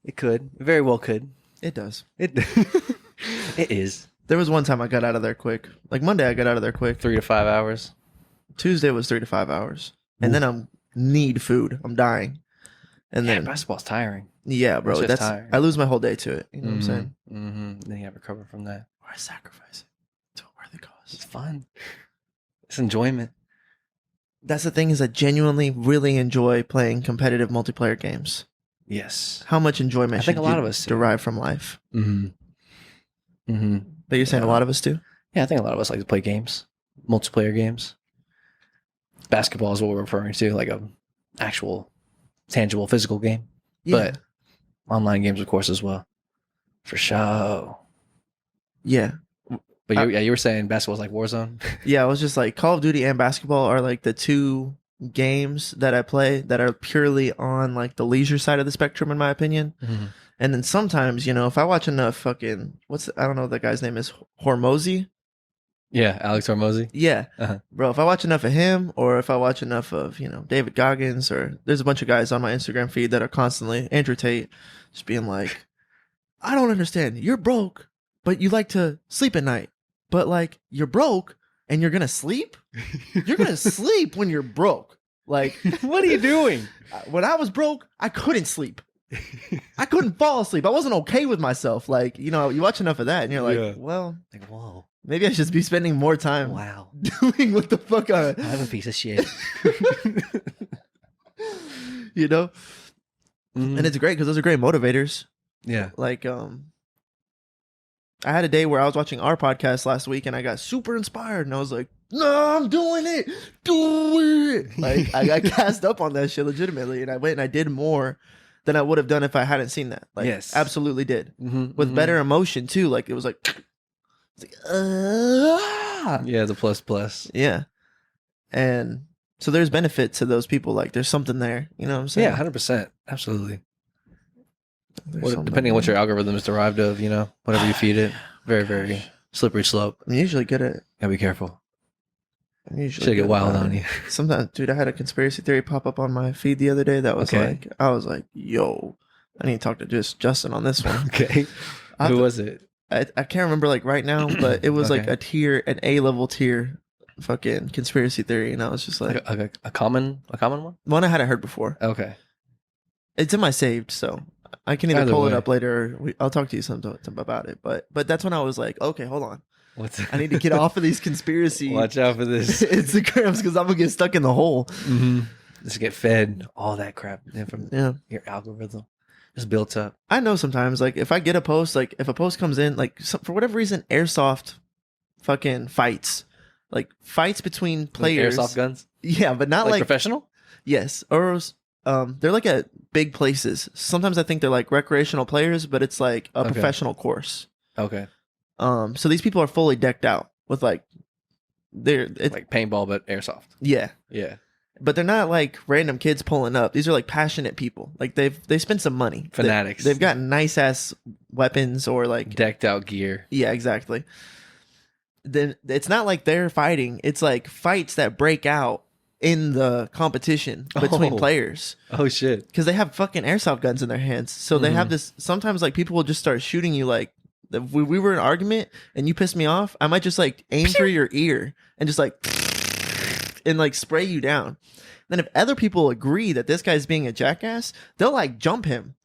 It could. It very well could. It does. It it is. There was one time I got out of there quick. Like Monday, I got out of there quick. 3 to 5 hours. Tuesday was 3 to 5 hours, and then I need food. I'm dying, and then basketball's tiring. yeah, bro. It's just That's tiring. I lose my whole day to it. You know what I'm saying? Mm-hmm. Then you have to recover from that. Or I sacrifice it to a worthy cause. It's fun. It's enjoyment. That's the thing is I genuinely really enjoy playing competitive multiplayer games. Yes. How much enjoyment I think should a lot you of us do. derive from life? Mm-hmm. Mm-hmm. But you're saying a lot of us do? Yeah, I think a lot of us like to play games, multiplayer games. Basketball is what we're referring to, like a actual, tangible, physical game. Yeah. But online games, of course, as well. For sure. Yeah. But you were saying basketball's like Warzone? Yeah, I was just like Call of Duty and basketball are like the two games that I play that are purely on like the leisure side of the spectrum, in my opinion. Mm-hmm. And then sometimes, you know, if I watch enough fucking I don't know what that guy's name is, Hormozy. Yeah, Alex Hormozy. Yeah, Uh-huh. bro. If I watch enough of him, or if I watch enough of David Goggins, or there's a bunch of guys on my Instagram feed that are constantly MJ38, just being like, I don't understand. You're broke, but you like to sleep at night. But like you're broke and you're gonna sleep. You're gonna sleep when you're broke. Like, What are you doing? when I was broke, I couldn't sleep. I couldn't fall asleep. I wasn't okay with myself. Like, you watch enough of that and you're like, Yeah. well, Like, whoa. maybe I should be spending more time Wow. doing what the fuck I'm a piece of shit. you know? Mhm. And it's great because those are great motivators. Yeah. Like, I had a day where I was watching our podcast last week and I got super inspired and I was like, no, I'm doing it. Do it. Like, I got cast up on that shit legitimately. And I went and I did more than I would have done if I hadn't seen that. Like, Yes. absolutely did. Mm-hmm. With better emotion too. Like, it was like, Yeah, the plus. yeah. And so there's benefit to those people. Like, there's something there. You know what I'm saying? Yeah, 100%. Absolutely. There's What, something depending on what there. your algorithm is derived of, whatever you feed it. Very, very slippery slope. I'm usually good at it. Gotta be careful. I'm usually Should get good wild about on it. you. Sometimes, dude, I had a conspiracy theory pop up on my feed the other day that was Okay. like, I was like, yo, I need to talk to Justin on this one. Okay. I, Who was it? I can't remember like right now, but it was like Okay. a tier, an A-level tier fucking conspiracy theory. And I was just like, A common one? one I hadn't heard before. Okay. It's in my saved, so I can either Either pull it way. up later or I'll talk to you sometime about it. But that's when I was like, okay, hold on. What's I need to get off of these conspiracy Watch out for this. Instagrams because I'm going to get stuck in the hole. Mm-hmm. Just get fed all that crap from Yeah. your algorithm. Just built up. I know sometimes, like, if I get a post, like, if a post comes in, like, for whatever reason, airsoft fucking fights. Like, fights between players. Like airsoft guns? Yeah, but not like, professional? yes. Or, they're like at big places. Sometimes I think they're like recreational players, but it's like a Okay. professional course. Okay. So these people are fully decked out with like, Like paintball, but airsoft. yeah. Yeah. But they're not like random kids pulling up. These are like passionate people. Like they spent some money. Fanatics. They've got nice ass weapons or like Decked out gear. yeah, exactly. Then it's not like they're fighting. It's like fights that break out in the competition between Oh. players Oh, shit. because they have fucking airsoft guns in their hands. So they have Mhm. this. Sometimes like people will just start shooting you. Like if we were in an argument and you pissed me off, I might just like aim for your ear and just like and like spray you down. Then if other people agree that this guy's being a jackass, they'll like jump him.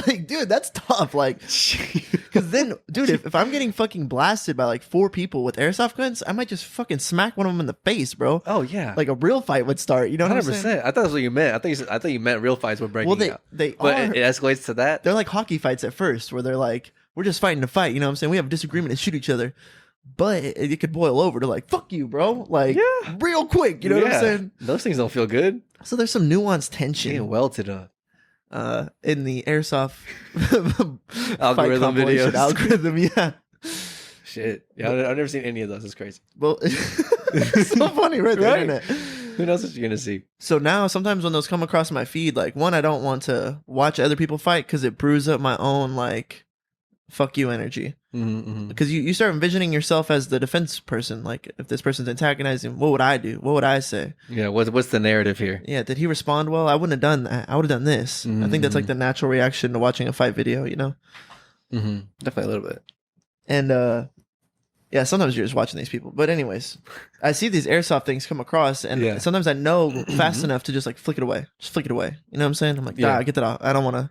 Like, dude, that's tough. Like, because then, dude, if I'm getting fucking blasted by like 4 people with airsoft guns, I might just fucking smack one of them in the face, bro. Oh, yeah. Like a real fight would start. You know what I'm saying? 100%. I thought that's what you meant. I thought you meant real fights were breaking Well, out. they But are. it escalates to that. They're like hockey fights at first, where they're like, we're just fighting to fight. You know what I'm saying? We have a disagreement and shoot each other. But it could boil over to like, fuck you, bro. Like, Yeah. real quick. You know what I'm Yeah. saying? Those things don't feel good. So there's some nuanced Getting tension welted up. in the airsoft Algorithm fight compilation videos. algorithm. Yeah. Shit. Yeah, I've never seen any of those. It's crazy. Well, it's so funny, right? The Right? internet. Who knows what you're going to see? So now sometimes when those come across my feed, like one, I don't want to watch other people fight because it brews up my own like fuck you energy. Mm-hmm. Because you start envisioning yourself as the defense person. Like, if this person's antagonizing, what would I do? What would I say? Yeah. What's the narrative here? Yeah, did he respond well? I wouldn't have done that. I would have done this. I think that's like the natural reaction to watching a fight video, you know? Definitely a little bit. And yeah, sometimes you're just watching these people. But anyways, I see these airsoft things come across, and sometimes I know fast enough to just like flick it away. Just flick it away. You know what I'm saying? I'm like, get that off. I don't want to.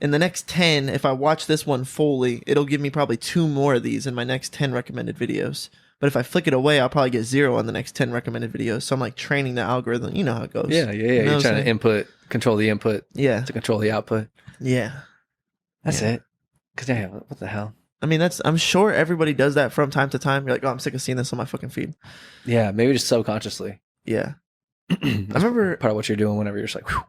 In the next 10, if I watch this one fully, it'll give me probably 2 more of these in my next 10 recommended videos. But if I flick it away, I'll probably get 0 on the next 10 recommended videos. So I'm like training the algorithm. You know how it goes. Yeah. You know You're trying to control the input. Yeah. To control the output. Yeah. That's it. Because what the hell? I mean, I'm sure everybody does that from time to time. You're like, oh, I'm sick of seeing this on my fucking feed. Yeah, maybe just subconsciously. Yeah. I remember part of what you're doing whenever you're just like, whew,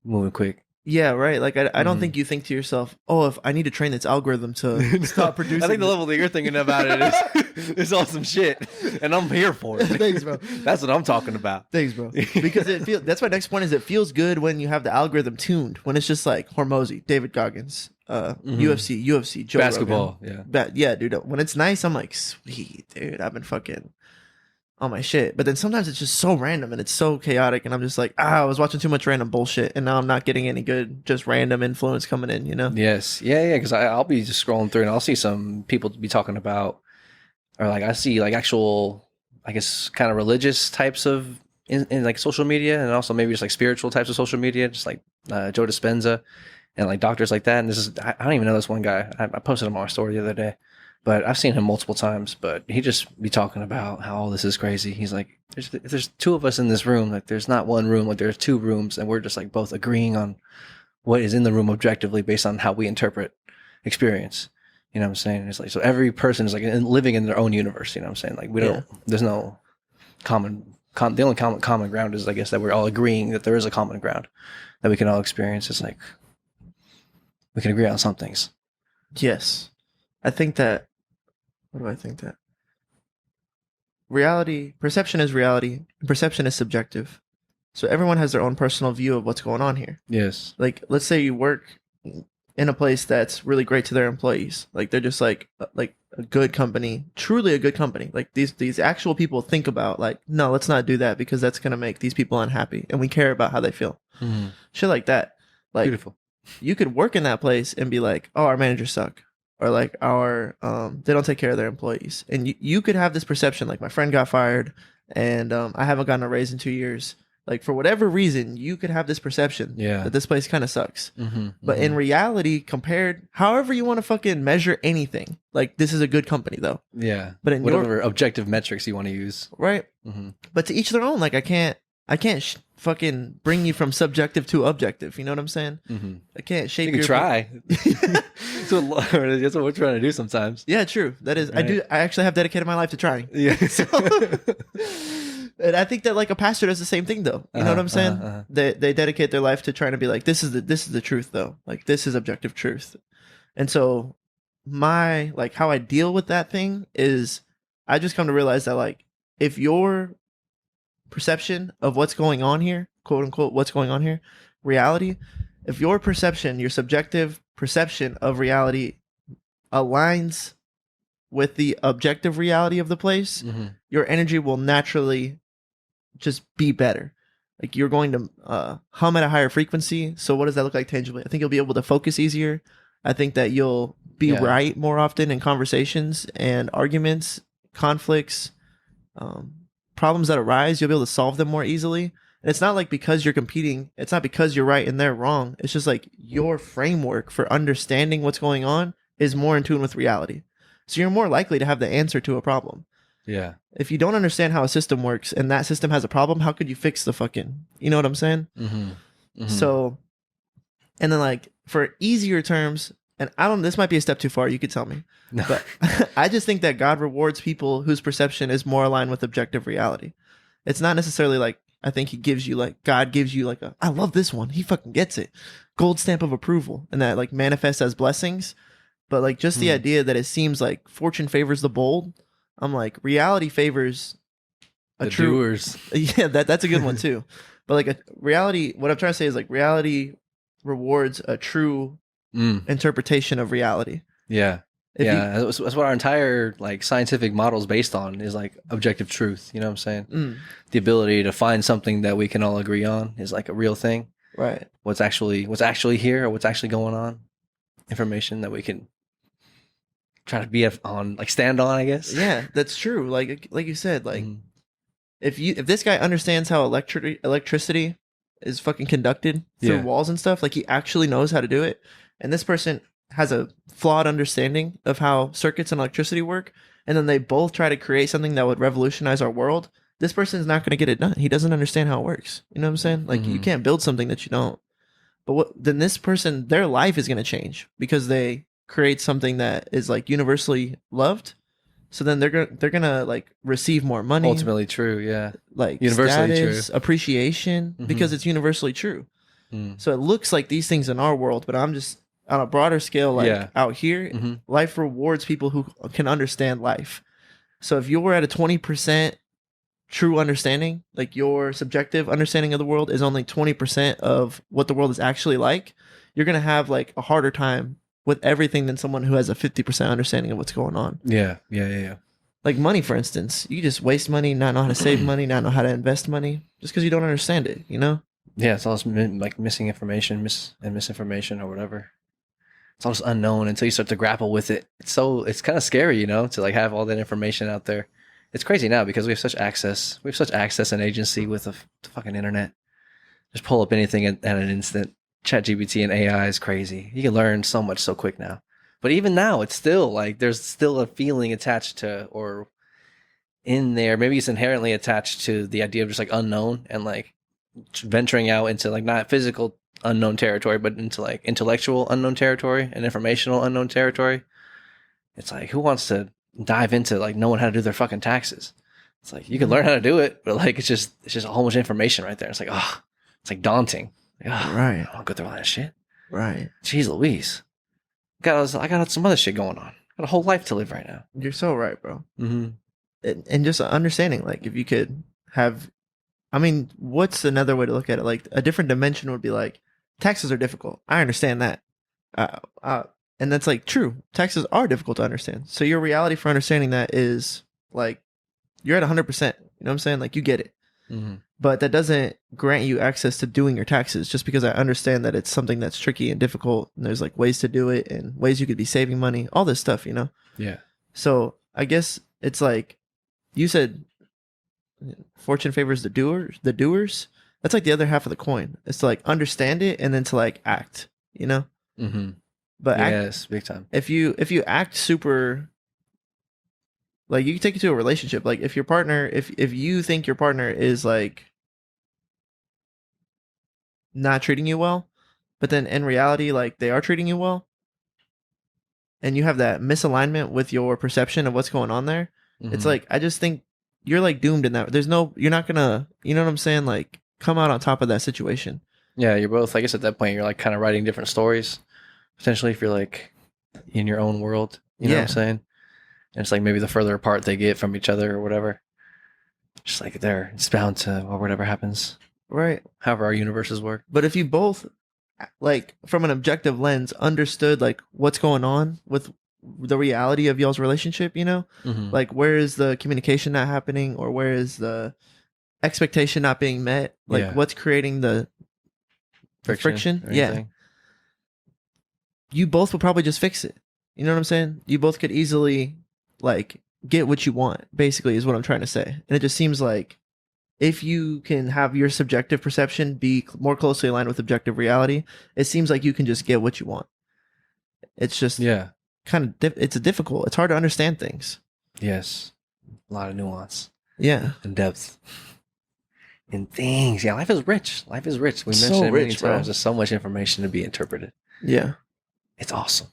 moving quick. Yeah, right. Like, I don't think you think to yourself, oh, if I need to train this algorithm to stop producing. I think the level that you're thinking about it is awesome shit, and I'm here for it. Thanks, bro. That's what I'm talking about. Thanks, bro. Because that's my next point is it feels good when you have the algorithm tuned, when it's just like Hormozy, David Goggins, UFC, Joe Basketball, Rogan. Yeah, dude. When it's nice, I'm like, sweet, dude. I've been fucking on my shit. But then sometimes it's just so random and it's so chaotic, and I'm just like, I was watching too much random bullshit, and now I'm not getting any good, just random influence coming in, you know? Yes, yeah. Because I'll be just scrolling through, and I'll see some people be talking about, or like I see like actual, I guess, kind of religious types of in like social media, and also maybe just like spiritual types of social media, just like Joe Dispenza. And like doctors like that, and I don't even know this one guy. I posted him on my story the other day, but I've seen him multiple times. But he just be talking about how all this is crazy. He's like, there's 2 of us in this room. Like, there's not one room. Like, there's 2 rooms, and we're just like both agreeing on what is in the room objectively based on how we interpret experience. You know what I'm saying? It's like, so every person is like living in their own universe. You know what I'm saying? Like, we don't. There's no common. The only common ground is, I guess, that we're all agreeing that there is a common ground that we can all experience. It's like, we can agree on some things. Yes. I think that, what do I think that? Perception is reality, and perception is subjective. So everyone has their own personal view of what's going on here. Yes. Like, let's say you work in a place that's really great to their employees. Like, they're just like a good company, truly a good company. Like, these actual people think about, like, no, let's not do that because that's going to make these people unhappy. And we care about how they feel. Mm-hmm. Shit like that. Like, beautiful. You could work in that place and be like, oh, our managers suck, or like they don't take care of their employees, and you could have this perception like, my friend got fired, and I haven't gotten a raise in 2 years. Like, for whatever reason, you could have this perception that this place kind of sucks. But in reality, compared, however you want to fucking measure anything, like, this is a good company though. Yeah. But in whatever objective metrics you want to use, right? But to each their own. Like, I can't fucking bring you from subjective to objective. You know what I'm saying? I can't shape you. You try. That's what we're trying to do sometimes. Yeah, true. That is. Right. I actually have dedicated my life to trying. Yeah. So, and I think that like a pastor does the same thing though. You know what I'm saying? They dedicate their life to trying to be like, this is the truth though. Like, this is objective truth. And so my, like, how I deal with that thing is, I just come to realize that, like, if your perception of what's going on here, quote unquote, what's going on here, reality, if your perception, your subjective perception of reality aligns with the objective reality of the place, your energy will naturally just be better. Like, you're going to hum at a higher frequency. So what does that look like tangibly? I think you'll be able to focus easier. I think that you'll be right more often in conversations and arguments, conflicts, problems that arise. You'll be able to solve them more easily. And it's not like because you're competing, it's not because you're right and they're wrong. It's just like your framework for understanding what's going on is more in tune with reality. So you're more likely to have the answer to a problem. Yeah. If you don't understand how a system works and that system has a problem, how could you fix the fucking, you know what I'm saying? So, and then like for easier terms, and this might be a step too far, you could tell me, but I just think that God rewards people whose perception is more aligned with objective reality. It's not necessarily like, I think God gives you like I love this one. He fucking gets it. Gold stamp of approval. And that like manifests as blessings. But like just the idea that it seems like fortune favors the bold. I'm like, reality favors the doers. Yeah, that's a good one too. But like a reality, what I'm trying to say is like reality rewards a true Mm. interpretation of reality. Yeah. If Yeah. That's what our entire like scientific model is based on, is like objective truth. You know what I'm saying? you, The ability to find something that we can all agree on is like a real thing. right. What's actually here, or what's actually going on. Information that we can try to be on, like stand on, I guess. Yeah, that's true. Like you said, like Mhm. if this guy understands how electricity is fucking conducted through Yeah. walls and stuff, like he actually knows how to do it, and this person has a flawed understanding of how circuits and electricity work, and then they both try to create something that would revolutionize our world, this person's not going to get it done. He doesn't understand how it works. You know what I'm saying? Like you Mhm. can't build something that you don't. But then this person, their life is going to change because they create something that is like universally loved. So then they're gonna like receive more money, Ultimately true. Yeah. like Universally status, appreciation, because Mhm. it's universally true. Mm. So it looks like these things in our world, but I'm just on a broader scale, like Yeah. out here, Mhm. life rewards people who can understand life. So if you're at a 20% true understanding, like your subjective understanding of the world is only 20% of what the world is actually like, you're gonna have like a harder time with everything than someone who has a 50% understanding of what's going on. Yeah. Yeah. Yeah. Yeah. Like money, for instance, you just waste money, not know how to save money, not know how to invest money, just because you don't understand it. You know? Yeah. It's all this like missing information, misinformation, or whatever. It's all just unknown until you start to grapple with it. It's kind of scary, to like have all that information out there. It's crazy now because we have such access. We have such access and agency with the fucking internet. Just pull up anything at an instant. ChatGPT and AI is crazy. You can learn so much so quick now. But even now, it's still like there's still a feeling attached to, or in there. Maybe it's inherently attached to the idea of just like unknown and like venturing out into like not physical unknown territory, but into like intellectual unknown territory and informational unknown territory. It's like, who wants to dive into like knowing how to do their fucking taxes? It's like you can learn how to do it, but like it's just a whole bunch of information right there. It's like, oh, it's like daunting. Like, oh, Right. I don't go through all that shit. Right. Jeez Louise. I got some other shit going on. I got a whole life to live right now. You're so right, bro. Mm-hmm. And just understanding, like, if you could have, I mean, what's another way to look at it? Like, a different dimension would be like, taxes are difficult. I understand that. Uh, uh, and that's like true. Taxes are difficult to understand. So your reality for understanding that is like, you're at 100%. You know what I'm saying? Like, you get it. Mm-hmm. But that doesn't grant you access to doing your taxes just because I understand that it's something that's tricky and difficult. And there's like ways to do it and ways you could be saving money, all this stuff, you know? Yeah. So I guess it's like, you said fortune favors the doers. That's like the other half of the coin. It's to like understand it and then to like act, you know? Mm-hmm. But Yes, big time. if you act super, like, you can take it to a relationship. Like, if your partner, if you think your partner is like not treating you well, but then in reality, like, they are treating you well, and you have that misalignment with your perception of what's going on there, it's Mhm. like, I just think you're like doomed in that. You're not gonna, you know what I'm saying? Like, come out on top of that situation. Yeah, you're both. I guess at that point, you're like kind of writing different stories. Potentially, if you're like in your own world, you know what I'm Yeah. saying? And it's like maybe the further apart they get from each other or whatever, just like it's bound to, or whatever happens. Right. However, our universes work. But if you both, like, from an objective lens, understood like what's going on with the reality of y'all's relationship, you know, Mm-hmm. like, where is the communication not happening, or where is the expectation not being met? Like, Yeah. what's creating the friction? or Yeah. anything. You both would probably just fix it. You know what I'm saying? You both could easily like get what you want, basically, is what I'm trying to say. And it just seems like if you can have your subjective perception be more closely aligned with objective reality, it seems like you can just get what you want. It's just Yeah. kind of it's difficult. It's hard to understand things. Yes. A lot of nuance Yeah. and depth in things. Yeah, life is rich. Life is rich. We So mentioned it many rich, bro. times. There's so much information to be interpreted. Yeah. It's awesome.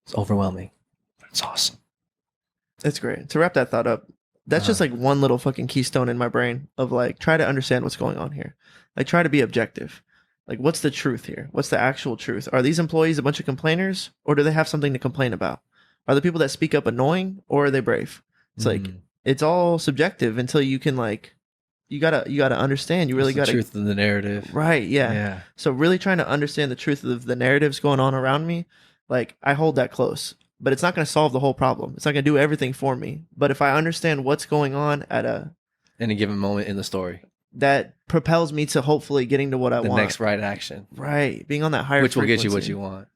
It's overwhelming, but it's awesome. It's great. To wrap that thought up, that's just like one little fucking keystone in my brain of like, try to understand what's going on here. Like, try to be objective. Like, what's the truth here? What's the actual truth? Are these employees a bunch of complainers, or do they have something to complain about? Are the people that speak up annoying, or are they brave? It's like, Mhm. it's all subjective until you can like gotta understand. You really What's the gotta truth of the narrative. right, yeah. Yeah. So really trying to understand the truth of the narratives going on around me, like I hold that close. But it's not gonna solve the whole problem. It's not gonna do everything for me. But if I understand what's going on at Any given moment in the story. that propels me to hopefully getting to what I The want. next right action. Right. Being on that higher Which will get you what frequency. you want.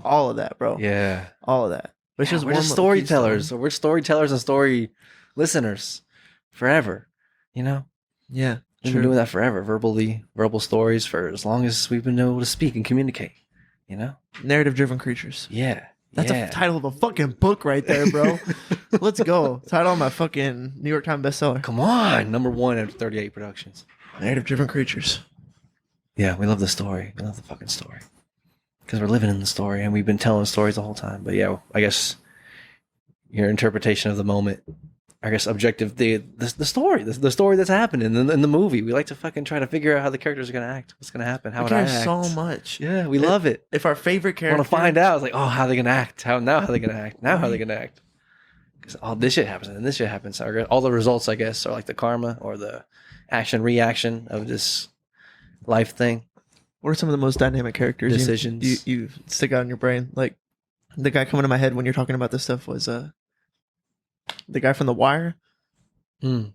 All of that, bro. Yeah. All of that. But it's Yeah, just we're one just little storytellers. keystone. We're storytellers and story listeners forever. You know? Yeah. We've been doing that forever. Verbal stories for as long as we've been able to speak and communicate. You know? Narrative driven creatures. Yeah. That's a title of a fucking book right there, bro. Let's go. Title of my fucking New York Times bestseller. Come on. #1 at 38 Productions. Narrative driven creatures. Yeah, we love the story. We love the fucking story. Because we're living in the story and we've been telling stories the whole time. But yeah, I guess your interpretation of the moment, I guess objective, the story, the story that's happening in the movie. We like to fucking try to figure out how the characters are going to act, what's going to happen, how I would care I act. so much. Yeah, we love it. If our favorite I character, want to find out. It's like, oh, how are they going to act? How are they going to act? Now how are they going to act? Because all this shit happens and this shit happens. All the results, I guess, are like the karma or the action reaction of this life thing. what are some of the most dynamic characters Decisions. you stick out in your brain? Like the guy coming to my head when you're talking about this stuff was the guy from The Wire. Mm.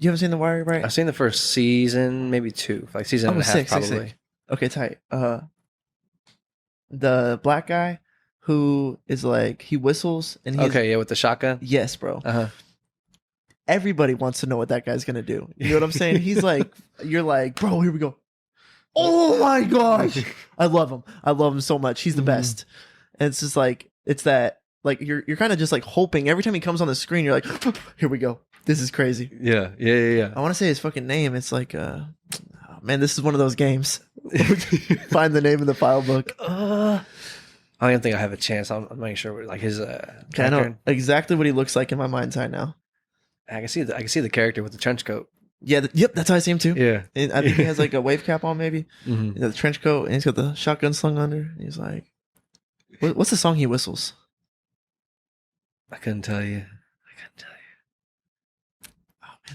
You haven't seen The Wire, right? I've seen the first season, maybe 2, like season and a half, sick, probably. sick. Okay, tight. The black guy who is like he whistles and he's Okay, yeah, with the shotgun. yes, bro. Uh-huh. Everybody wants to know what that guy's gonna do. You know what I'm saying? He's like, you're like, bro, here we go. Oh my gosh, I love him. I love him so much. He's the best. And it's just like it's that like you're kind of just like hoping every time he comes on the screen. You're like, here we go. This is crazy. Yeah. I want to say his fucking name. It's like, oh, man, this is one of those games. Find the name in the file book. I don't even think I have a chance. I'm making sure like his I know character. exactly what he looks like in my mind's eye now. I can see the character with the trench coat. Yeah, yep, that's how I see him too. Yeah. And I think he has like a wave cap on, maybe. Mm-hmm. The trench coat, and he's got the shotgun slung under. And he's like, what's the song he whistles? I couldn't tell you.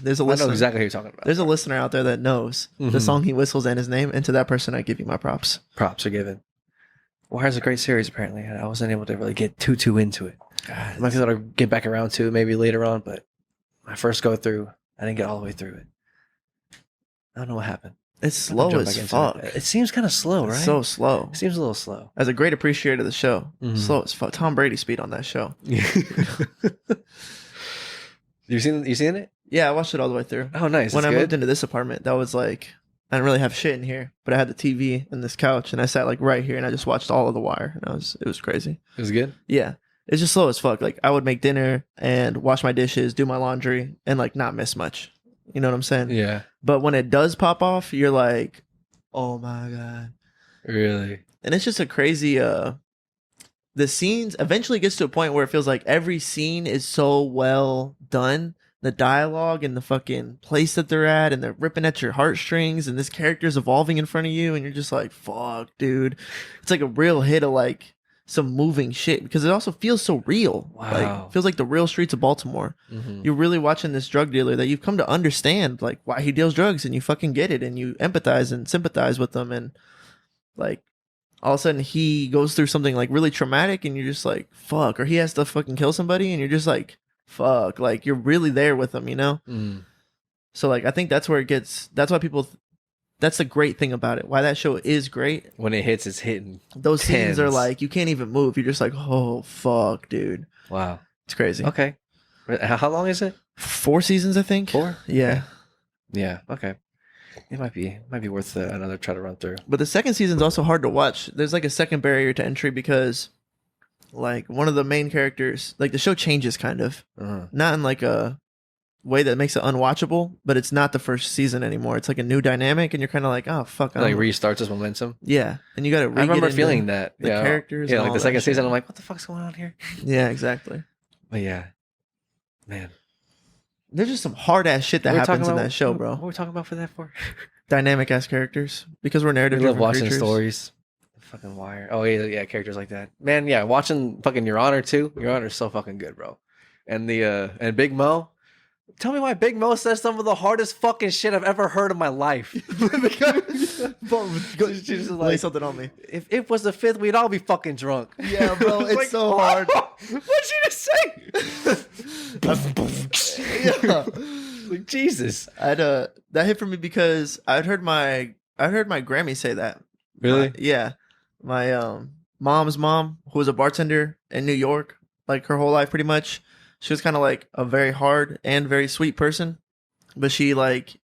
There's a I listener. know exactly who you're talking about. There's a listener out there that knows the song he whistles and his name, and to that person, I give you my props. Props are given. Wire's a great series, apparently. I wasn't able to really get too into it. I might be able to get back around to it maybe later on, but my first go through, I didn't get all the way through it. I don't know what happened. It's slow as fuck. It seems kind of slow, right? It's so slow. It seems a little slow. As a great appreciator of the show, slow as fuck. Tom Brady speed on that show. You seen it? Yeah, I watched it all the way through. Oh, nice. When I That's moved good. into this apartment, that was like I didn't really have shit in here, but I had the TV and this couch, and I sat like right here, and I just watched all of The Wire, and it was crazy. It was good. Yeah, it's just slow as fuck. Like I would make dinner and wash my dishes, do my laundry, and like not miss much. You know what I'm saying? Yeah. But when it does pop off, you're like, oh my god. Really. And it's just a crazy. The scenes eventually gets to a point where it feels like every scene is so well done. The dialogue and the fucking place that they're at, and they're ripping at your heartstrings, and this character's evolving in front of you, and you're just like, fuck, dude. It's like a real hit of like some moving shit because it also feels so real. Wow. Like, feels like the real streets of Baltimore. Mm-hmm. You're really watching this drug dealer that you've come to understand, like, why he deals drugs, and you fucking get it, and you empathize and sympathize with them, and like, all of a sudden he goes through something like really traumatic, and you're just like, fuck, or he has to fucking kill somebody, and you're just like, fuck, like you're really there with them, you know? So like I think that's where it gets, that's why people that's the great thing about it, why that show is great. When it hits, it's hitting. Those scenes are tens. like you can't even move, you're just like, oh fuck, dude. Wow. It's crazy. Okay. How long is it? 4 seasons, I think. 4? Yeah. Yeah. Okay. It might be worth another try to run through. But the second season's also hard to watch. There's like a second barrier to entry because like one of the main characters, like the show changes kind of. Not in like a way that makes it unwatchable, but it's not the first season anymore. It's like a new dynamic, and you're kind of like, oh fuck, It like restarts its momentum. yeah, and you got to. I remember feeling that. the characters. Yeah, and like all the that second shit. season, I'm like, what the fuck's going on here? Yeah, exactly. But yeah, man, There's just some hard ass shit that We were happens talking in about- that show, What bro. were we talking about for that for? Dynamic ass characters because we're We narrative. love watching creatures. stories. Fucking Wire. Oh yeah, characters like that. Man, yeah, watching fucking Your Honor too. Your Honor's so fucking good, bro. And the and Big Mo, Tell me why Big Mo says some of the hardest fucking shit I've ever heard in my life. She's just lay something on me. If it was the 5th, we'd all be fucking drunk. Yeah, bro, it's like, so hard. What'd you just say? Yeah. Like, Jesus. That hit for me because I'd heard my Grammy say that. Really? Yeah. My mom's mom, who was a bartender in New York, like her whole life pretty much. She was kind of like a very hard and very sweet person, but she like,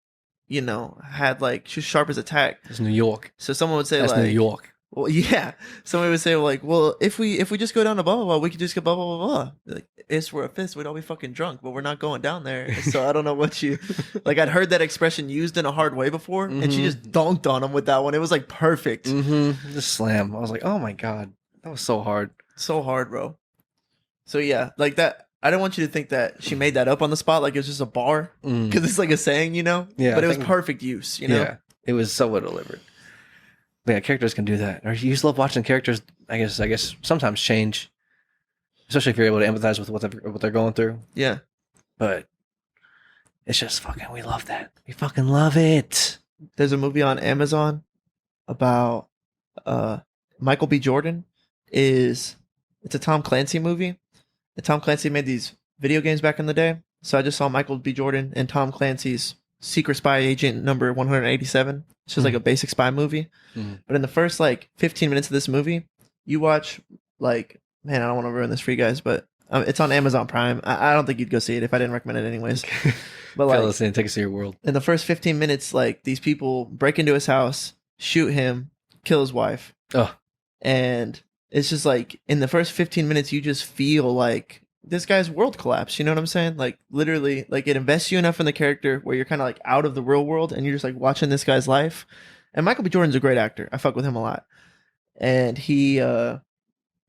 you know, had like, she was sharp as a tack. It's New York. So someone would say That's like, New York. well, yeah. Somebody would say like, well, if we just go down to blah blah blah, we could just go blah blah blah blah. Like, if we're a 5th, we'd all be fucking drunk, but we're not going down there. So I don't know what you like. I'd heard that expression used in a hard way before, and she just dunked on him with that one. It was like perfect. The slam. I was like, oh my god, that was so hard. So hard, bro. So yeah, like that. I don't want you to think that she made that up on the spot, like it was just a bar, because it's like a saying, you know. Yeah, but it was perfect use, you know. Yeah, it was so well delivered. But yeah, characters can do that. Or you just love watching characters. I guess sometimes change, especially if you're able to empathize with what they're going through. Yeah, but it's just fucking. We love that. We fucking love it. There's a movie on Amazon about Michael B. Jordan. It's a Tom Clancy movie. And Tom Clancy made these video games back in the day. So I just saw Michael B. Jordan and Tom Clancy's Secret Spy Agent number 187. It's just like a basic spy movie. But in the first like 15 minutes of this movie, you watch like, man, I don't want to ruin this for you guys, but it's on Amazon Prime. I don't think you'd go see it if I didn't recommend it anyways. But like, listen, take us to your world. In the first 15 minutes, like these people break into his house, shoot him, kill his wife. Oh. And it's just like in the first 15 minutes, you just feel like this guy's world collapse. You know what I'm saying? Like literally, like it invests you enough in the character where you're kind of like out of the real world and you're just like watching this guy's life. And Michael B. Jordan's a great actor. I fuck with him a lot. And he, you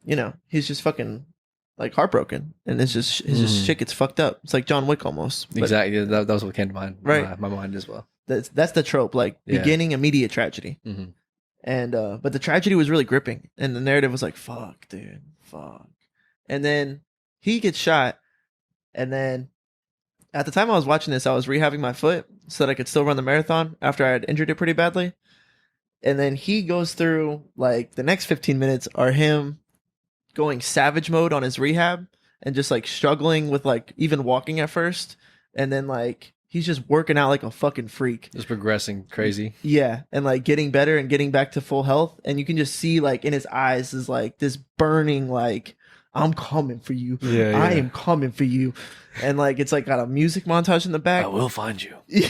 know, he's just fucking like heartbroken, and it's just his just shit gets fucked up. It's like John Wick almost. But exactly. That was what came to mind. Right. My mind as well. That's the trope. Like beginning, immediate tragedy. And but the tragedy was really gripping, and the narrative was like, "Fuck, dude, fuck." And then he gets shot, and then at the time I was watching this, I was rehabbing my foot so that I could still run the marathon after I had injured it pretty badly. And then he goes through like the next 15 minutes are him going savage mode on his rehab and just like struggling with like even walking at first, and then like he's just working out like a fucking freak. Just progressing crazy. Yeah. And like getting better and getting back to full health. And you can just see like in his eyes is like this burning, like, I'm coming for you. Yeah, I am coming for you. And like, it's like got a music montage in the back. I will find you. And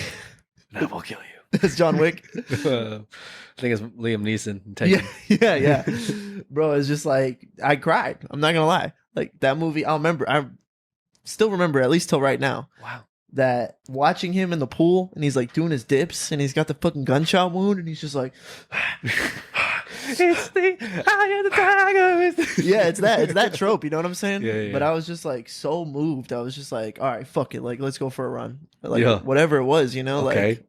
I will kill you. That's John Wick. I think it's Liam Neeson. Taken. Yeah. Bro, it's just like, I cried. I'm not going to lie. Like that movie, I still remember, at least till right now. Wow. That watching him in the pool and he's like doing his dips and he's got the fucking gunshot wound and he's just like, it's the eye of the tiger. Yeah, it's that trope, you know what I'm saying? Yeah. But I was just like so moved. I was just like, all right, fuck it, like let's go for a run, like whatever it was, you know. Okay, like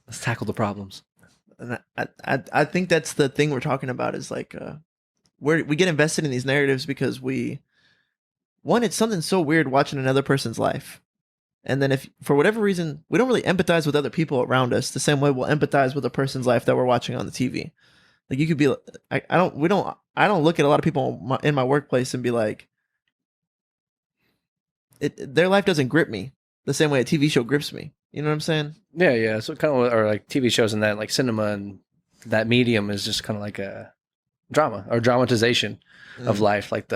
let's tackle the problems. And I think that's the thing we're talking about is like we get invested in these narratives because it's something so weird watching another person's life. And then if for whatever reason we don't really empathize with other people around us the same way we'll empathize with a person's life that we're watching on the TV. Like you could be, I don't look at a lot of people in my workplace and be like, their life doesn't grip me the same way a TV show grips me. You know what I'm saying? Yeah. So kind of, or like TV shows and that, like cinema and that medium is just kind of like a drama or dramatization of life. Like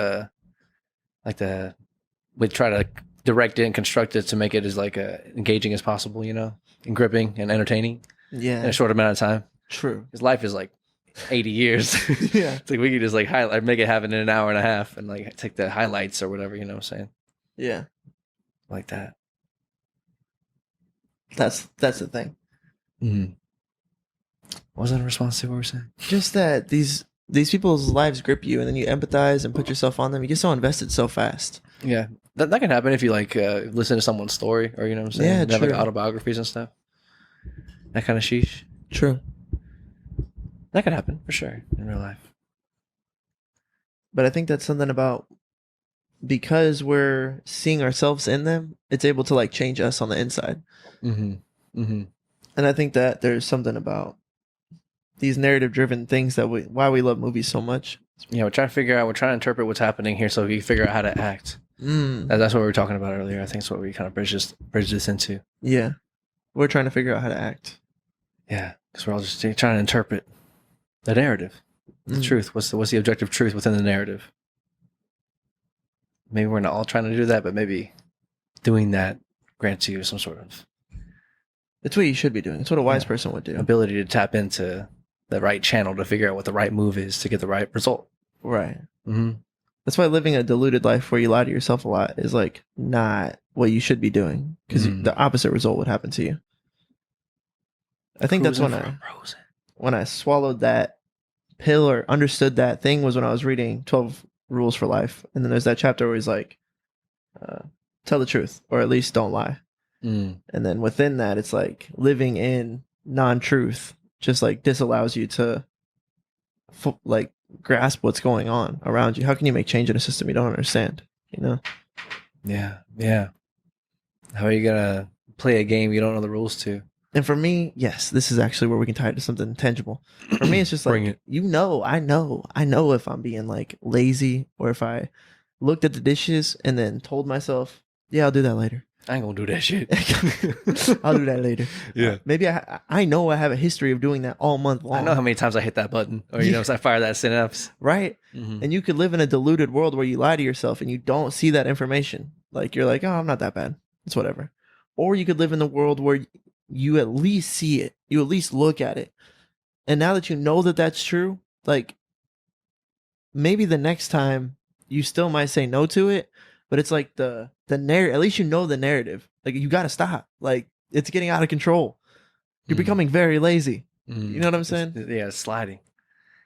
we try to direct it and construct it to make it as like engaging as possible, you know, and gripping and entertaining. Yeah, in a short amount of time. True. Because life is like 80 years. Yeah, it's like we could just like highlight, make it happen in an hour and a half, and like take the highlights or whatever. You know what I'm saying? Yeah, like that. That's the thing. Mm-hmm. What was that in response to what we're saying? Just that these people's lives grip you, and then you empathize and put yourself on them. You get so invested so fast. Yeah, that can happen if you like listen to someone's story, or you know what I'm saying? Yeah, they have like autobiographies and stuff. That kind of sheesh. True. That could happen for sure in real life. But I think that's something about because we're seeing ourselves in them, it's able to like change us on the inside. Mm-hmm. Mm-hmm. And I think that there's something about these narrative driven things that why we love movies so much. Yeah, we're trying to interpret what's happening here so we figure out how to act. Mm, That's what we were talking about earlier. I think it's what we kind of bridge this into. yeah. We're trying to figure out how to act. Yeah, because we're all just trying to interpret the narrative, the truth. What's the objective truth within the narrative? Maybe we're not all trying to do that, but maybe doing that grants you some sort of It's what you should be doing. It's what a wise person would do. ability to tap into the right channel to figure out what the right move is to get the right result. Right. Mm-hmm. That's why living a deluded life where you lie to yourself a lot is like not what you should be doing, because the opposite result would happen to you. I think that's when I swallowed that pill or understood that thing was when I was reading 12 Rules for Life. And then there's that chapter where he's like, tell the truth, or at least don't lie. And then within that, it's like living in non-truth just like disallows you to like grasp what's going on around you. How can you make change in a system you don't understand? You know? Yeah. How are you gonna play a game you don't know the rules to? And for me, yes, this is actually where we can tie it to something tangible. For me, it's just like, I know if I'm being like lazy, or if I looked at the dishes and then told myself, yeah, I'll do that later. I ain't gonna do that shit. I'll do that later. Yeah. Maybe I know I have a history of doing that all month long. I know how many times I hit that button, or I fire that synapse. Right. Mm-hmm. And you could live in a deluded world where you lie to yourself and you don't see that information. Like you're like, oh, I'm not that bad. It's whatever. Or you could live in the world where you at least see it. You at least look at it. And now that you know that that's true, like maybe the next time you still might say no to it, but it's like the narrative. At least you know the narrative. Like you got to stop. Like it's getting out of control. You're becoming very lazy. You know what I'm saying? It's sliding.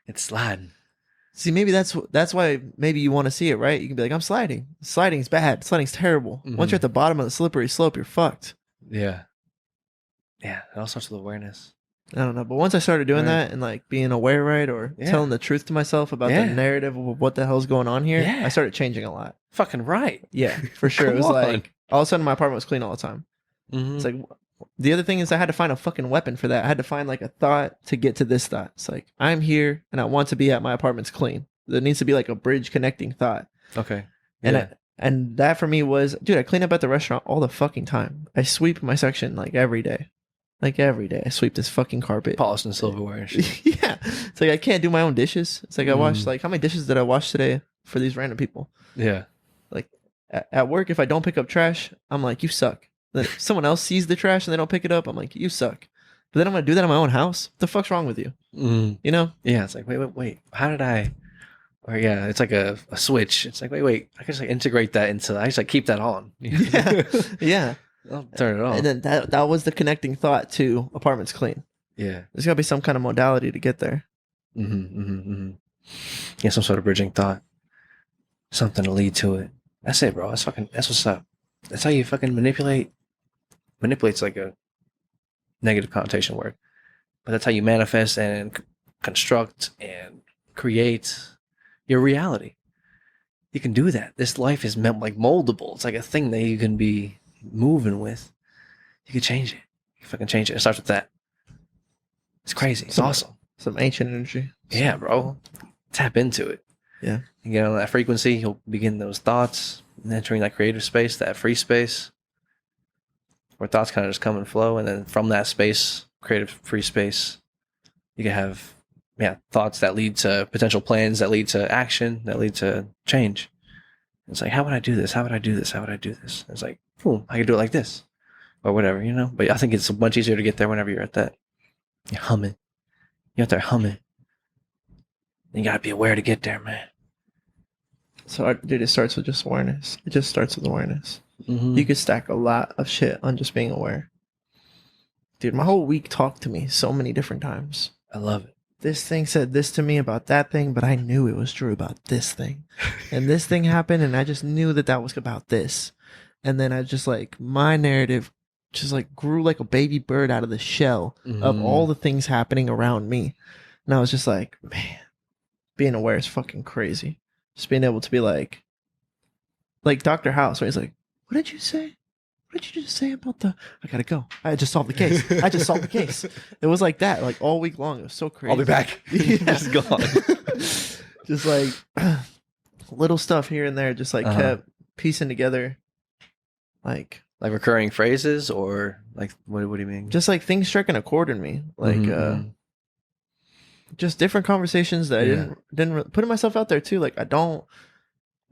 It's sliding. See, maybe that's why maybe you want to see it, right? You can be like, I'm sliding. Sliding's bad. Sliding's terrible. Once you're at the bottom of the slippery slope, you're fucked. Yeah. Yeah. It all starts with awareness. I don't know. But once I started doing that and like being aware, right? Or telling the truth to myself about the narrative of what the hell's going on here, I started changing a lot. Fucking right. Yeah, for sure. It was like, all of a sudden my apartment was clean all the time. It's like, the other thing is I had to find a fucking weapon for that. I had to find like a thought to get to this thought. It's like, I'm here and I want to be at my apartment's clean. There needs to be like a bridge connecting thought. Okay. And that for me was, dude, I clean up at the restaurant all the fucking time. I sweep my section like every day. Like every day, I sweep this fucking carpet. Polishing silverware. Yeah. It's like I can't do my own dishes. It's like I wash, like, how many dishes did I wash today for these random people? Yeah. Like at work, if I don't pick up trash, I'm like, you suck. Then if someone else sees the trash and they don't pick it up, I'm like, you suck. But then I'm going to do that in my own house. What the fuck's wrong with you? You know? Yeah. It's like, wait. How did I? Or yeah, it's like a switch. It's like, wait. I can just like integrate that into. I just like keep that on. Yeah. Yeah. I'll turn it off. And then that was the connecting thought to apartments clean. Yeah. There's got to be some kind of modality to get there. Yeah, some sort of bridging thought. Something to lead to it. That's it, bro. That's what's up. That's how you fucking manipulate. Manipulate's like a negative connotation word. But that's how you manifest and construct and create your reality. You can do that. This life is like moldable. It's like a thing that you can be moving with. You can change it. You can fucking change it. It starts with that. It's crazy. It's awesome. Some ancient energy. Yeah, bro. Tap into it. Yeah. You get on that frequency, you'll begin those thoughts, and entering that creative space, that free space, where thoughts kind of just come and flow. And then from that space, creative free space, you can have thoughts that lead to potential plans, that lead to action, that lead to change. It's like, how would I do this? How would I do this? How would I do this? It's like, boom, I could do it like this. Or whatever, you know? But I think it's much easier to get there whenever you're at that. You're humming. You're out there humming. You gotta be aware to get there, man. So, dude, it starts with just awareness. It just starts with awareness. You could stack a lot of shit on just being aware. Dude, my whole week talked to me so many different times. I love it. This thing said this to me about that thing, but I knew it was true about this thing. And this thing happened, and I just knew that was about this. And then I just like, my narrative just like grew like a baby bird out of the shell of all the things happening around me. And I was just like, man, being aware is fucking crazy. Just being able to be like, like Dr. House, where he's like, "What did you say? What did you just say about the? I gotta go. I just solved the case. I just solved the case." It was like that, like all week long. It was so crazy. I'll be back. Just gone. Just like little stuff here and there, just like kept piecing together, like recurring phrases, or like what do you mean? just like things striking a chord in me, like just different conversations that I didn't putting myself out there too. Like I don't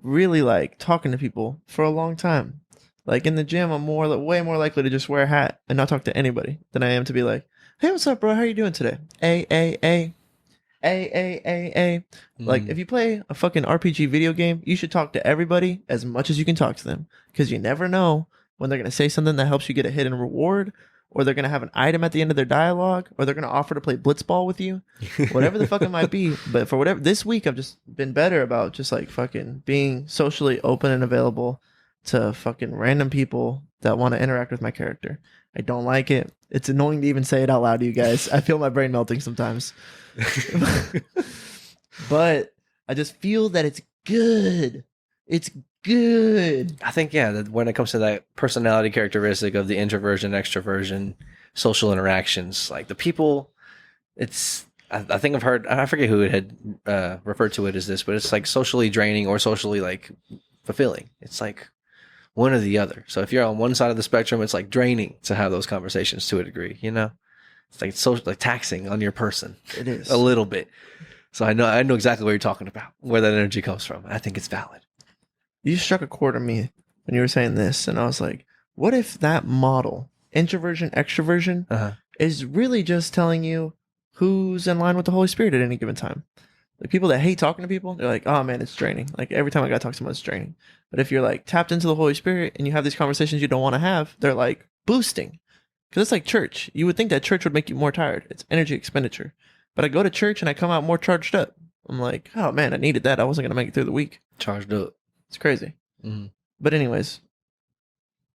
really like talking to people for a long time. Like in the gym, I'm way more likely to just wear a hat and not talk to anybody than I am to be like, "Hey, what's up, bro? How you doing today?" A. Like if you play a fucking RPG video game, you should talk to everybody as much as you can talk to them, because you never know when they're gonna say something that helps you get a hidden reward, or they're gonna have an item at the end of their dialogue, or they're gonna offer to play blitzball with you, whatever the fuck it might be. But for whatever, this week I've just been better about just like fucking being socially open and available to fucking random people that want to interact with my character. I don't like it. It's annoying to even say it out loud to you guys. I feel my brain melting sometimes. But I just feel that it's good. It's good. I think, that when it comes to that personality characteristic of the introversion, extroversion, social interactions, like the people, I think I've heard, I forget who it had referred to it as this, but it's like socially draining or socially like fulfilling. It's like one or the other. So if you're on one side of the spectrum, it's like draining to have those conversations to a degree, It's like like taxing on your person. It is. A little bit. So I know exactly what you're talking about, where that energy comes from. I think it's valid. You struck a chord in me when you were saying this, and I was like, what if that model, introversion, extroversion, is really just telling you who's in line with the Holy Spirit at any given time? Like people that hate talking to people, they're like, "Oh man, it's draining. Like every time I gotta talk to someone, it's draining." But if you're like tapped into the Holy Spirit and you have these conversations you don't want to have, they're like boosting. Because it's like church. You would think that church would make you more tired. It's energy expenditure. But I go to church and I come out more charged up. I'm like, "Oh man, I needed that. I wasn't gonna make it through the week." Charged up. It's crazy. Mm-hmm. But anyways,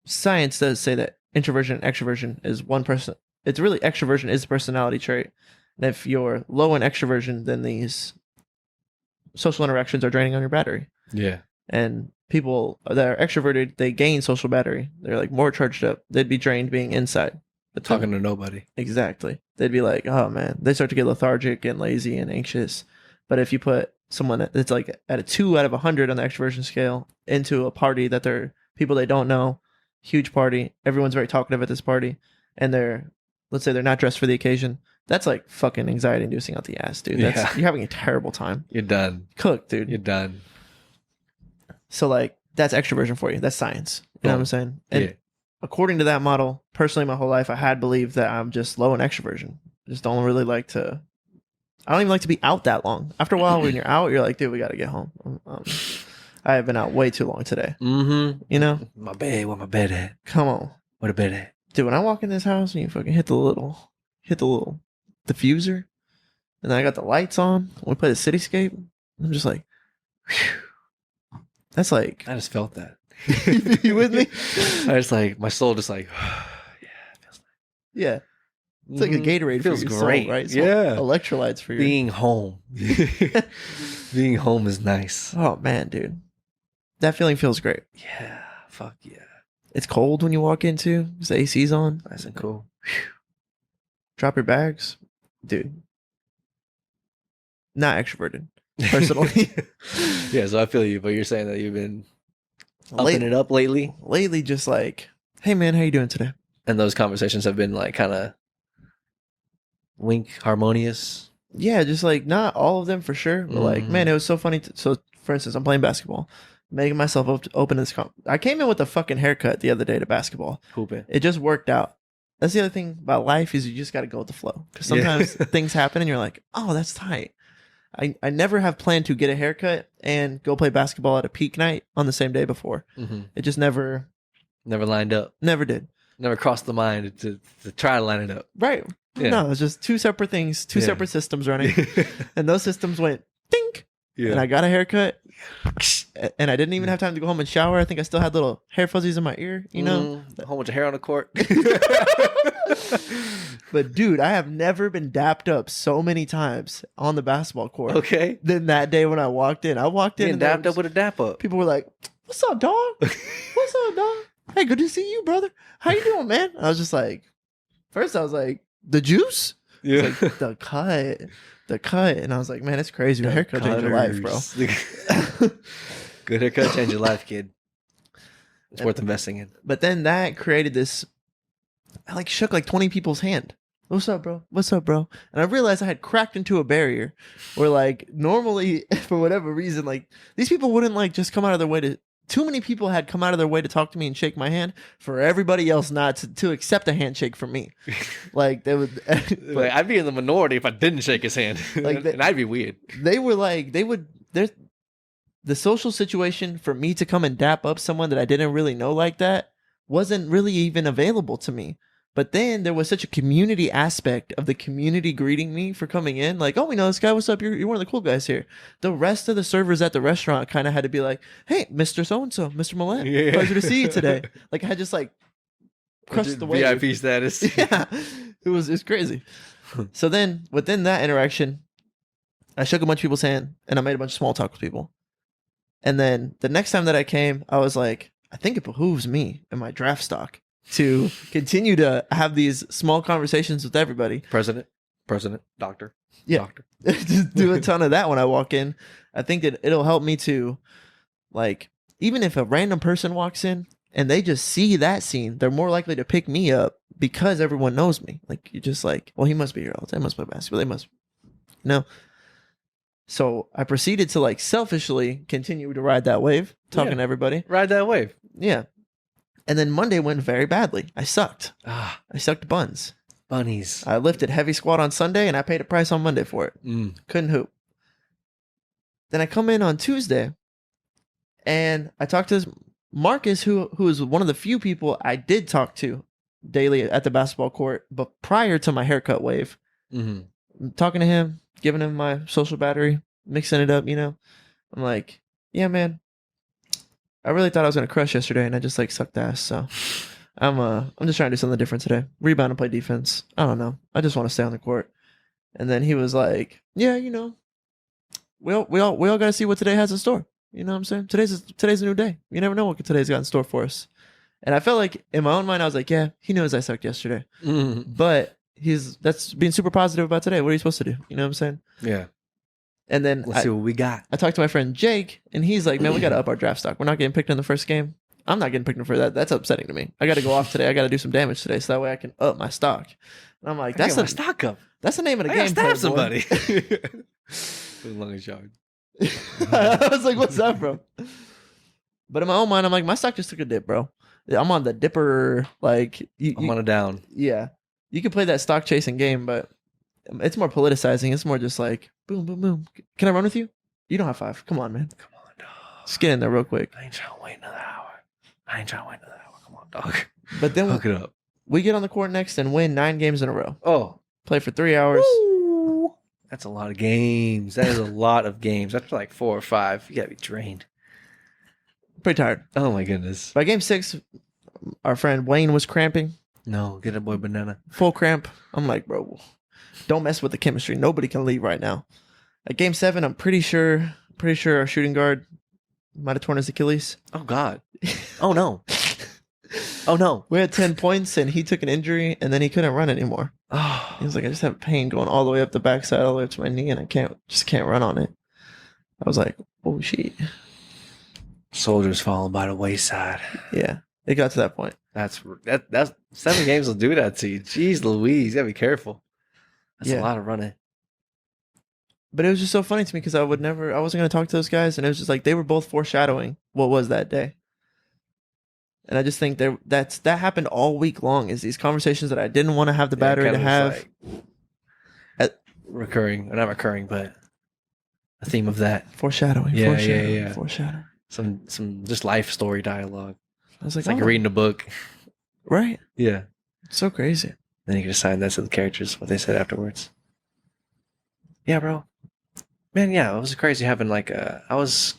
science does say that introversion and extroversion is one person. It's really extroversion is a personality trait. And if you're low in extroversion, then these social interactions are draining on your battery. Yeah. And people that are extroverted, they gain social battery. They're like more charged up. They'd be drained being inside. But Talking to nobody. Exactly. They'd be like, "Oh man," they start to get lethargic and lazy and anxious. But if you put someone that's like at a 2 out of 100 on the extroversion scale into a party that they're people they don't know, huge party, everyone's very talkative at this party, and let's say they're not dressed for the occasion, that's like fucking anxiety inducing out the ass, dude. You're having a terrible time. You're done. Cooked, dude. You're done. So like that's extroversion for you. That's science. You know what I'm saying? And according to that model, personally, my whole life I had believed that I'm just low in extroversion. Just don't really like to. I don't even like to be out that long. After a while, when you're out, you're like, "Dude, we got to get home." I have been out way too long today. Mm-hmm. You know? My bed. Where my bed at? Come on. Where the bed at? Dude, when I walk in this house and you fucking hit the little diffuser, and then I got the lights on, we play the cityscape, I'm just like, whew. That's like... I just felt that. You with me? I just like, my soul just like, yeah, it feels nice. Yeah. It's like a Gatorade feels for your great. soul, right? So yeah. Electrolytes for your... Being home. Being home is nice. Oh, man, dude. That feeling feels great. Yeah. Fuck yeah. It's cold when you walk in, too. Because the AC's on. Nice and cool. Whew. Drop your bags. Dude. Not extroverted, personally. Yeah, so I feel you, but you're saying that you've been upping Late- it up lately? Lately, just like, "Hey, man, how you doing today?" And those conversations have been like kind of harmonious. Yeah, just like not all of them for sure, but like, man, it was so funny. So, for instance, I'm playing basketball, making myself open to this. I came in with a fucking haircut the other day to basketball. Hooping. It just worked out. That's the other thing about life is you just got to go with the flow, because sometimes things happen and you're like, "Oh, that's tight." I never have planned to get a haircut and go play basketball at a peak night on the same day before. Mm-hmm. It just never lined up. Never did. Never crossed the mind to try to line it up. Right. Yeah. No, it's just two separate things, two separate systems running. And those systems went dink. Yeah. And I got a haircut. And I didn't even have time to go home and shower. I think I still had little hair fuzzies in my ear, you know? A whole bunch of hair on the court. But dude, I have never been dapped up so many times on the basketball court. Okay. Than that day when I walked in. I walked in and dapped up with a dap up. People were like, "What's up, dog? What's up, dog? Hey, good to see you, brother. How you doing, man?" I was just like, first I was like, "The juice?" Yeah. It's like the cut, and I was like, "Man, it's crazy. Your haircut changed your life, bro." Good haircut change your life, kid. It's worth investing in. But then that created this. I like shook like 20 people's hand. What's up, bro? What's up, bro? And I realized I had cracked into a barrier where, like, normally for whatever reason, like these people wouldn't like just come out of their way to. Too many people had come out of their way to talk to me and shake my hand for everybody else not to accept a handshake from me. Like they would. Like, I'd be in the minority if I didn't shake his hand. Like and I'd be weird. They were like they would. There's the social situation for me to come and dap up someone that I didn't really know like that wasn't really even available to me. But then there was such a community aspect of the community greeting me for coming in. Like, "Oh, we know this guy. What's up? You're one of the cool guys here." The rest of the servers at the restaurant kind of had to be like, "Hey, Mr. So-and-so, Mr. Millet, Yeah. pleasure to see you today." Like, I had just like crushed the wave. VIP status. Yeah, it's crazy. So then within that interaction, I shook a bunch of people's hand and I made a bunch of small talk with people. And then the next time that I came, I was like, I think it behooves me and my draft stock to continue to have these small conversations with everybody. President, doctor. Yeah. Doctor. Just do a ton of that when I walk in. I think that it'll help me to, like, even if a random person walks in and they just see that scene, they're more likely to pick me up because everyone knows me. Like, you're just like, well, he must be here all the time. They must play basketball. They must, you know. So I proceeded to like selfishly continue to ride that wave, talking to everybody. Ride that wave. Yeah. And then Monday went very badly. I sucked. Ah, I sucked buns. bunnies. I lifted heavy squat on Sunday and I paid a price on Monday for it. Couldn't hoop. Then I come in on Tuesday and I talked to this Marcus, who is one of the few people I did talk to daily at the basketball court, but prior to my haircut wave. Mm-hmm. I'm talking to him, giving him my social battery, mixing it up, you know. I'm like, yeah, man, I really thought I was gonna crush yesterday, and I just like sucked ass. So I'm just trying to do something different today. Rebound and play defense. I don't know. I just want to stay on the court. And then he was like, yeah, you know, we all gotta see what today has in store. You know what I'm saying? Today's a new day. You never know what today's got in store for us. And I felt like in my own mind, I was like, yeah, he knows I sucked yesterday, but that's being super positive about today. What are you supposed to do? You know what I'm saying? Yeah. And then Let's see what we got. I talked to my friend Jake, and he's like, man, we got to up our draft stock. We're not getting picked in the first game. I'm not getting picked in for that. That's upsetting to me. I got to go off today. I got to do some damage today so that way I can up my stock. And I'm like, that's my stock up. That's the name of the I game. gotta stab boy. somebody. The longest yard. I was like, what's up, bro? But in my own mind, I'm like, my stock just took a dip, bro. I'm on the dipper. Like, I'm on a down. Yeah. You can play that stock chasing game, but it's more politicizing. It's more just like, boom, boom, boom. Can I run with you? You don't have 5. Come on, man. Come on, dog. Just get in there real quick. I ain't trying to wait another hour. Come on, dog. But then Hook it up. we get on the court next and win 9 games in a row. Oh. Play for 3 hours. Woo. That's a lot of games. That is a lot of games. After like 4 or 5, you gotta be drained. Pretty tired. Oh my goodness. By game 6, our friend Wayne was cramping. No, get a boy banana. Full cramp. I'm like, bro, don't mess with the chemistry. Nobody can leave right now. At game 7, I'm pretty sure our shooting guard might have torn his Achilles. Oh God. Oh no. Oh no. We had 10 points and he took an injury and then he couldn't run anymore. Oh. He was like, I just have pain going all the way up the backside, all the way up to my knee, and I can't run on it. I was like, oh shit. Soldiers falling by the wayside. Yeah, it got to that point. That's 7 games will do that to you. Jeez Louise, you gotta be careful. That's a lot of running. But it was just so funny to me because I wasn't going to talk to those guys, and it was just like they were both foreshadowing what was that day. And I just think that happened all week long, is these conversations that I didn't want to have the battery to have. Like recurring, or not recurring, but a theme of that. Foreshadowing. Yeah. Foreshadowing. Some just life story dialogue. I was like, it's like you're reading a book. Right? Yeah. It's so crazy. Then you can assign that to the characters, what they said afterwards. Yeah, bro. Man, yeah, it was crazy having like because I was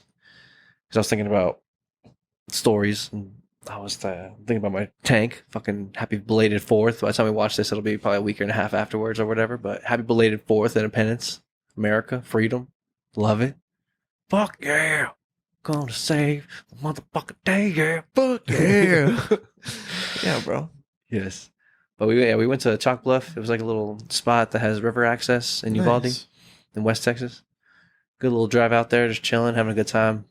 thinking about stories, and I was thinking about my tank. Fucking happy belated 4th. By the time we watch this, it'll be probably a week and a half afterwards or whatever. But happy belated 4th, Independence, America, freedom, love it. Fuck yeah. gonna save the motherfucking day, yeah, fuck Yeah. Yeah, bro. Yes. But we went to Chalk Bluff. It was like a little spot that has river access in Uvalde Nice. in West Texas. Good little drive out there, just chilling, having a good time.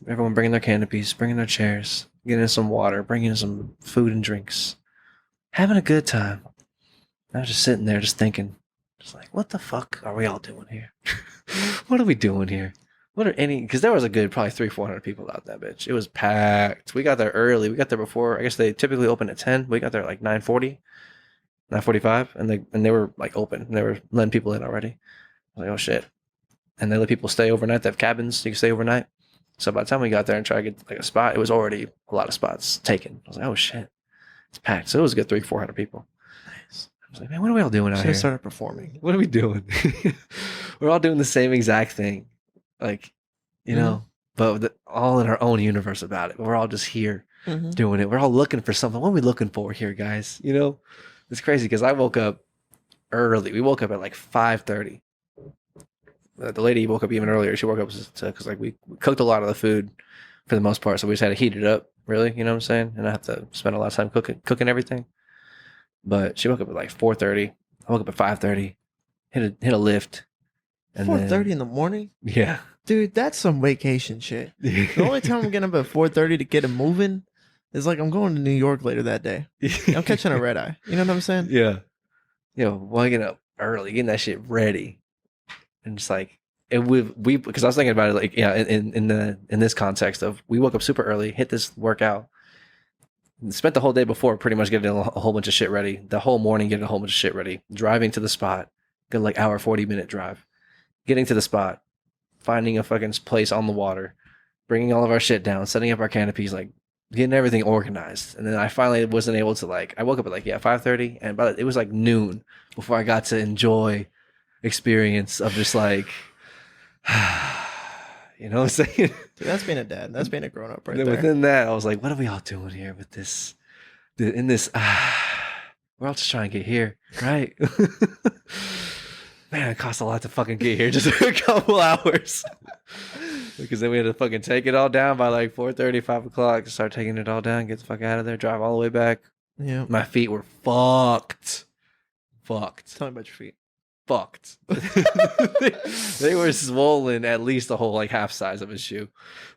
Everyone bringing their canopies, bringing their chairs, getting in some water, bringing in some food and drinks, having a good time. I was just sitting there, just thinking, just like, what the fuck are we all doing here? What are we doing here? What are any? Because there was a good probably 300-400 people out that bitch. It was packed. We got there early. We got there before. I guess they typically open at 10. We got there at like 9:40, 9:45, and they were like open. They were letting people in already. I was like, oh shit. And they let people stay overnight. They have cabins. You can stay overnight. So by the time we got there and tried to get like a spot, it was already a lot of spots taken. I was like, oh shit, it's packed. So it was a good 300-400 people. Nice. I was like, man, what are we all doing out Should here? have started performing. What are we doing? We're all doing the same exact thing, like, you know, but all in our own universe about it. But we're all just here Mm-hmm. doing it. We're all looking for something. What are we looking for here, guys? You know, it's crazy because I woke up early. We woke up at like 5:30. The lady woke up even earlier. She woke up because like we cooked a lot of the food for the most part, so we just had to heat it up. Really, you know what I'm saying? And I have to spend a lot of time cooking everything. But she woke up at like 4:30. I woke up at 5:30. Hit a lift. And 4:30 in the morning, Yeah. dude. That's some vacation shit. The only time I'm getting up at 4:30 to get it moving is like I'm going to New York later that day. I'm catching a red eye. You know what I'm saying? Yeah. Waking up early, getting that shit ready. And it's like we because I was thinking about it like in this context of we woke up super early, hit this workout, spent the whole day before pretty much getting a whole bunch of shit ready. The whole morning getting a whole bunch of shit ready, driving to the spot, good like hour 40-minute drive, getting to the spot, finding a fucking place on the water, bringing all of our shit down, setting up our canopies, like getting everything organized. And then I finally wasn't able to I woke up at 5:30, and it was like noon before I got to enjoy experience of just like you know what I'm saying? Dude, that's being a dad. That's being a grown up right Then there. within that, I was like, what are we all doing here with this? In this, we're all just trying to get here, right? Man, it costs a lot to fucking get here, just a couple hours. Because then we had to fucking take it all down by like 4:30, 5 o'clock. Start taking it all down, get the fuck out of there, drive all the way back. Yeah. My feet were fucked. Tell me about your feet. Fucked. They were swollen at least the whole like half size of a shoe.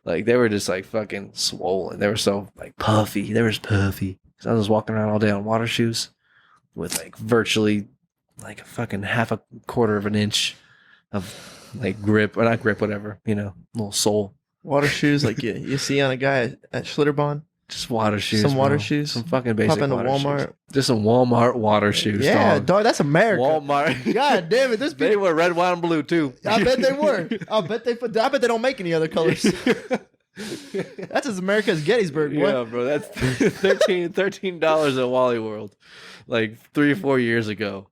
Like they were just like fucking swollen. They were so like puffy. They were just puffy. So I was walking around all day on water shoes with like virtually like a fucking half a quarter of an inch of like grip, or not grip, whatever, you know, little sole. Water shoes like you see on a guy at Schlitterbahn. Just water shoes. Some water bro. shoes. Some fucking basic Pop into water Walmart. shoes. Just some Walmart water shoes. Yeah, dog, that's America. Walmart. God damn it, this They were red, white, and blue too. I bet they were. I bet they don't make any other colors. That's as America as Gettysburg, boy. Yeah, bro. That's $13 at Wally World, like 3 or 4 years ago.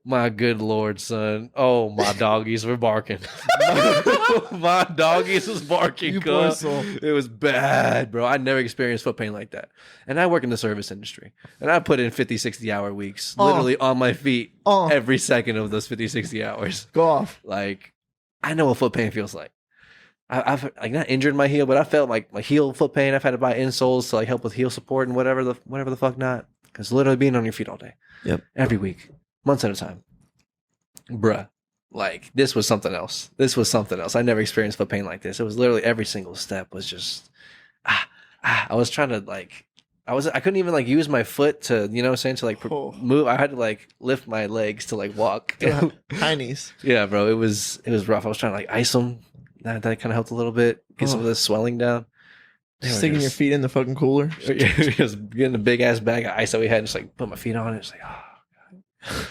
My good lord, son. Oh, my doggies were barking. My doggies was barking. You poor cuz. soul. It was bad, bro. I never experienced foot pain like that. And I work in the service industry. And I put in 50, 60-hour weeks, literally on my feet every second of those 50, 60 hours. Go off. Like, I know what foot pain feels like. I've like not injured my heel, but I felt like my heel foot pain. I've had to buy insoles to like help with heel support and whatever the fuck not. Because literally being on your feet all day. Yep. Every week. Months at a time. Bruh. Like, this was something else. I never experienced foot pain like this. It was literally every single step was just I was trying to like I couldn't even like use my foot to, you know what I'm saying, to like move. I had to like lift my legs to like walk. High knees. Yeah, bro. It was rough. I was trying to like ice them. That kind of helped a little bit. Get some of this swelling down. Sticking your feet in the fucking cooler. Just getting a big ass bag of ice that we had, and just like put my feet on it. It's like, oh god.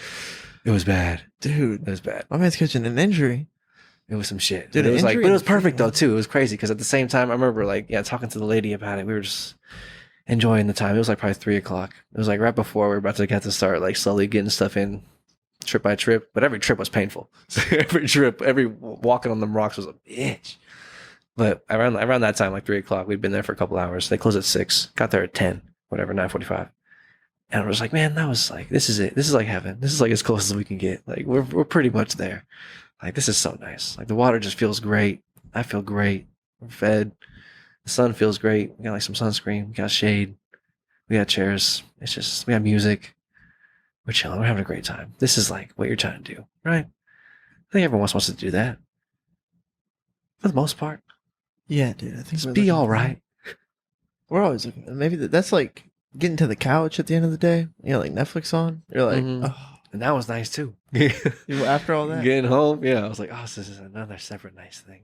It was bad. Dude. It was bad. My man's catching an injury. It was some shit. Dude, it was like, but it was perfect though too. It was crazy because at the same time, I remember like, talking to the lady about it. We were just enjoying the time. It was like probably 3 o'clock. It was like right before we were about to get to start like slowly getting stuff in, trip by trip. But every trip was painful. Every walking on them rocks was a bitch. But around that time, like 3 o'clock, we'd been there for a couple hours. They closed at 6. Got there at 10, whatever, 9:45. And I was like, man, that was like, this is it. This is like heaven. This is like as close as we can get. Like we're pretty much there. Like this is so nice. Like the water just feels great. I feel great. We're fed. The sun feels great. We got like some sunscreen. We got shade. We got chairs. It's just we got music. We're chilling. We're having a great time. This is like what you're trying to do, right? I think everyone wants to do that for the most part. Yeah, dude. I think Just we're be looking all for right. that. We're always looking. Maybe that's like getting to the couch at the end of the day. You know, like Netflix on. You're like, Mhm. oh, And that was nice too. after all that. Getting home, yeah, I was like, oh, this is another separate nice thing.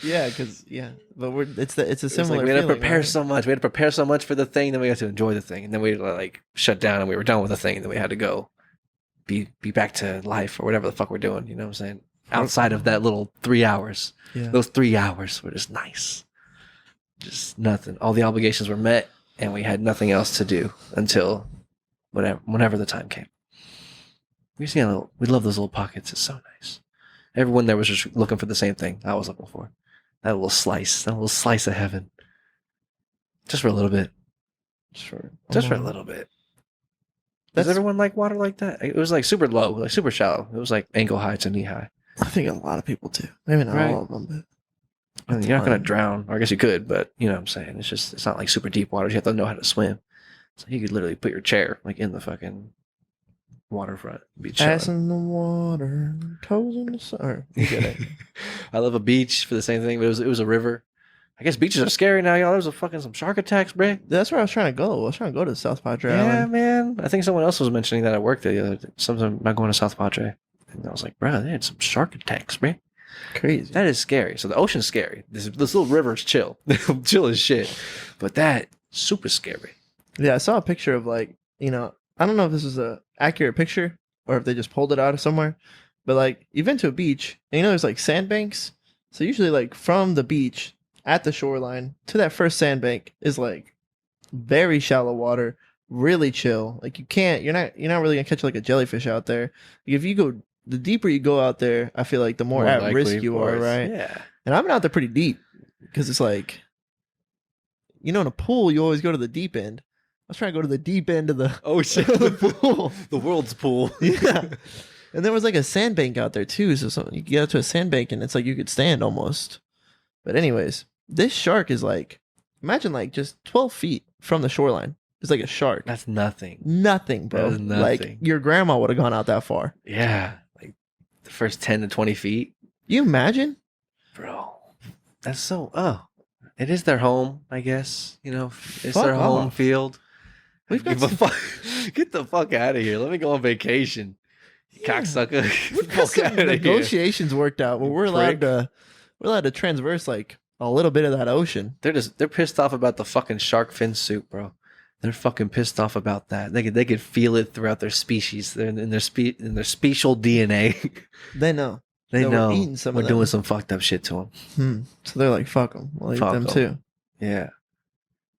Yeah, because but it's a It's similar. like we had to feeling, prepare right? so much. We had to prepare so much for the thing, then we had to enjoy the thing, and then we like shut down and we were done with the thing, and then we had to go be back to life or whatever the fuck we're doing. You know what I'm saying? Outside of that little 3 hours, Yeah. those 3 hours were just nice. Just nothing. All the obligations were met, and we had nothing else to do until whenever the time came. We love those little pockets. It's so nice. Everyone there was just looking for the same thing I was looking for. That little slice of heaven. Just for a little bit. Sure. Just for a little bit. Does That's- everyone like water like that? It was like super low, like super shallow. It was like ankle high to knee high. I think a lot of people do. Maybe not Right. all of them, but I mean, you're not gonna drown, or I guess you could, but you know what I'm saying. It's not like super deep water. You have to know how to swim. So you could literally put your chair like in the fucking waterfront. Be chilling. ass in the water, toes in the sun. You get it. I love a beach for the same thing, but it was a river. I guess beaches are scary now, y'all. There's some shark attacks, bruh. That's where I was trying to go. I was trying to go to South Padre Yeah, Island. man. I think someone else was mentioning that at work the other day. Something about going to South Padre. And I was like, bro, they had some shark attacks, bruh. Crazy. That is scary. So the ocean's scary. This little river's chill. Chill as shit. But that, super scary. Yeah, I saw a picture of like, I don't know if this is a accurate picture or if they just pulled it out of somewhere, but like you've been to a beach and there's like sandbanks. So usually like from the beach at the shoreline to that first sandbank is like very shallow water, really chill. Like you're not really gonna catch like a jellyfish out there. If you go the deeper you go out there, I feel like the more at likely, risk of you are, course. right? Yeah. And I've been out there pretty deep because it's like, in a pool, you always go to the deep end. I was trying to go to the deep end of the Ocean. the pool. The world's pool. Yeah. And there was like a sandbank out there too. So you get out to a sandbank and it's like you could stand almost. But anyways, this shark is like, imagine like just 12 feet from the shoreline. It's like a shark. That's nothing. Nothing, bro. That is nothing. Like your grandma would have gone out that far. Yeah. Like the first 10 to 20 feet. You imagine? Bro. That's so, it is their home, I guess. It's Fuck their home off. field. We've got Get the fuck out of here. Let me go on vacation. You Yeah. cocksucker. We've Fuck got some outta here. negotiations worked out where You we're allowed prick. to transverse like a little bit of that ocean. They're pissed off about the fucking shark fin soup, bro. They're fucking pissed off about that. They could feel it throughout their species. They're in their special DNA. They know. They So we're know eating some we're of doing them. some fucked up shit to them. So they're like, fuck them. We'll eat Fuck them 'em. too. Yeah,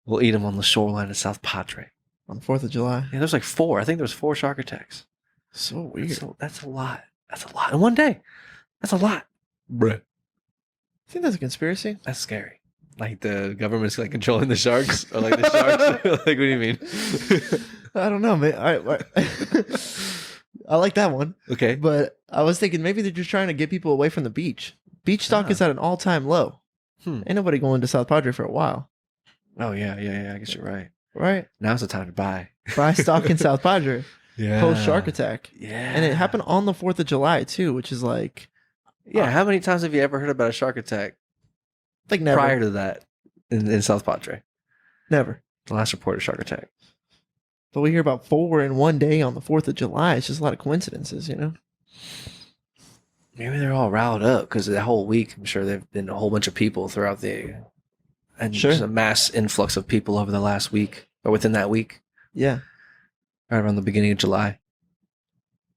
we'll eat them on the shoreline of South Padre. On 4th of July. Yeah, there's like 4. I think there's 4 shark attacks. So weird. That's a lot. That's a lot in one day. That's a lot, bruh. I think that's a conspiracy. That's scary. Like the government's like controlling the sharks, or like the sharks. Like, what do you mean? I don't know, man. All right. I like that one. Okay. But I was thinking maybe they're just trying to get people away from the beach. Beach stock is at an all-time low. Ain't nobody going to South Padre for a while. Oh yeah. I guess you're right. Right? Now's the time to buy. Buy stock in South Padre. Yeah. Post shark attack. Yeah. And it happened on the 4th of July too, which is like How many times have you ever heard about a shark attack never. prior to that in South Padre? Never. The last reported shark attack. But we hear about 4 in one day on the 4th of July. It's just a lot of coincidences, Maybe they're all riled up because that whole week, I'm sure there've been a whole bunch of people throughout and Sure. just a mass influx of people over the last week or within that week, Yeah, right around the beginning of July,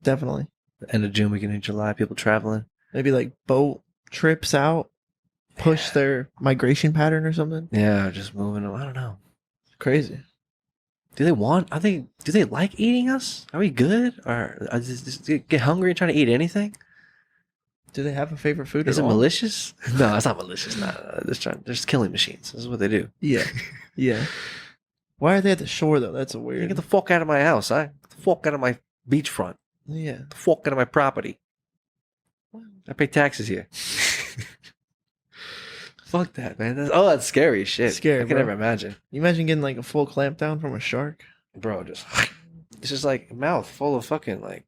definitely. the end of June, beginning of July, people traveling. Maybe like boat trips out, push their migration pattern or something. Yeah, just moving them. I don't know. Crazy. Do they like eating us? Are we good? Or just get hungry and trying to eat anything? Do they have a favorite food? Is at it all? malicious? No, it's not malicious. No, they're just killing machines. This is what they do. Yeah, yeah. Why are they at the shore though? That's a You weird. get the fuck out of my house, huh? Get the fuck out of my beachfront. Yeah. Get the fuck out of my property. I pay taxes here. Fuck that, man. That's scary as shit. Scary, I can bro. never imagine. You imagine getting like a full clamp down from a shark? Bro, it's just like a mouth full of fucking like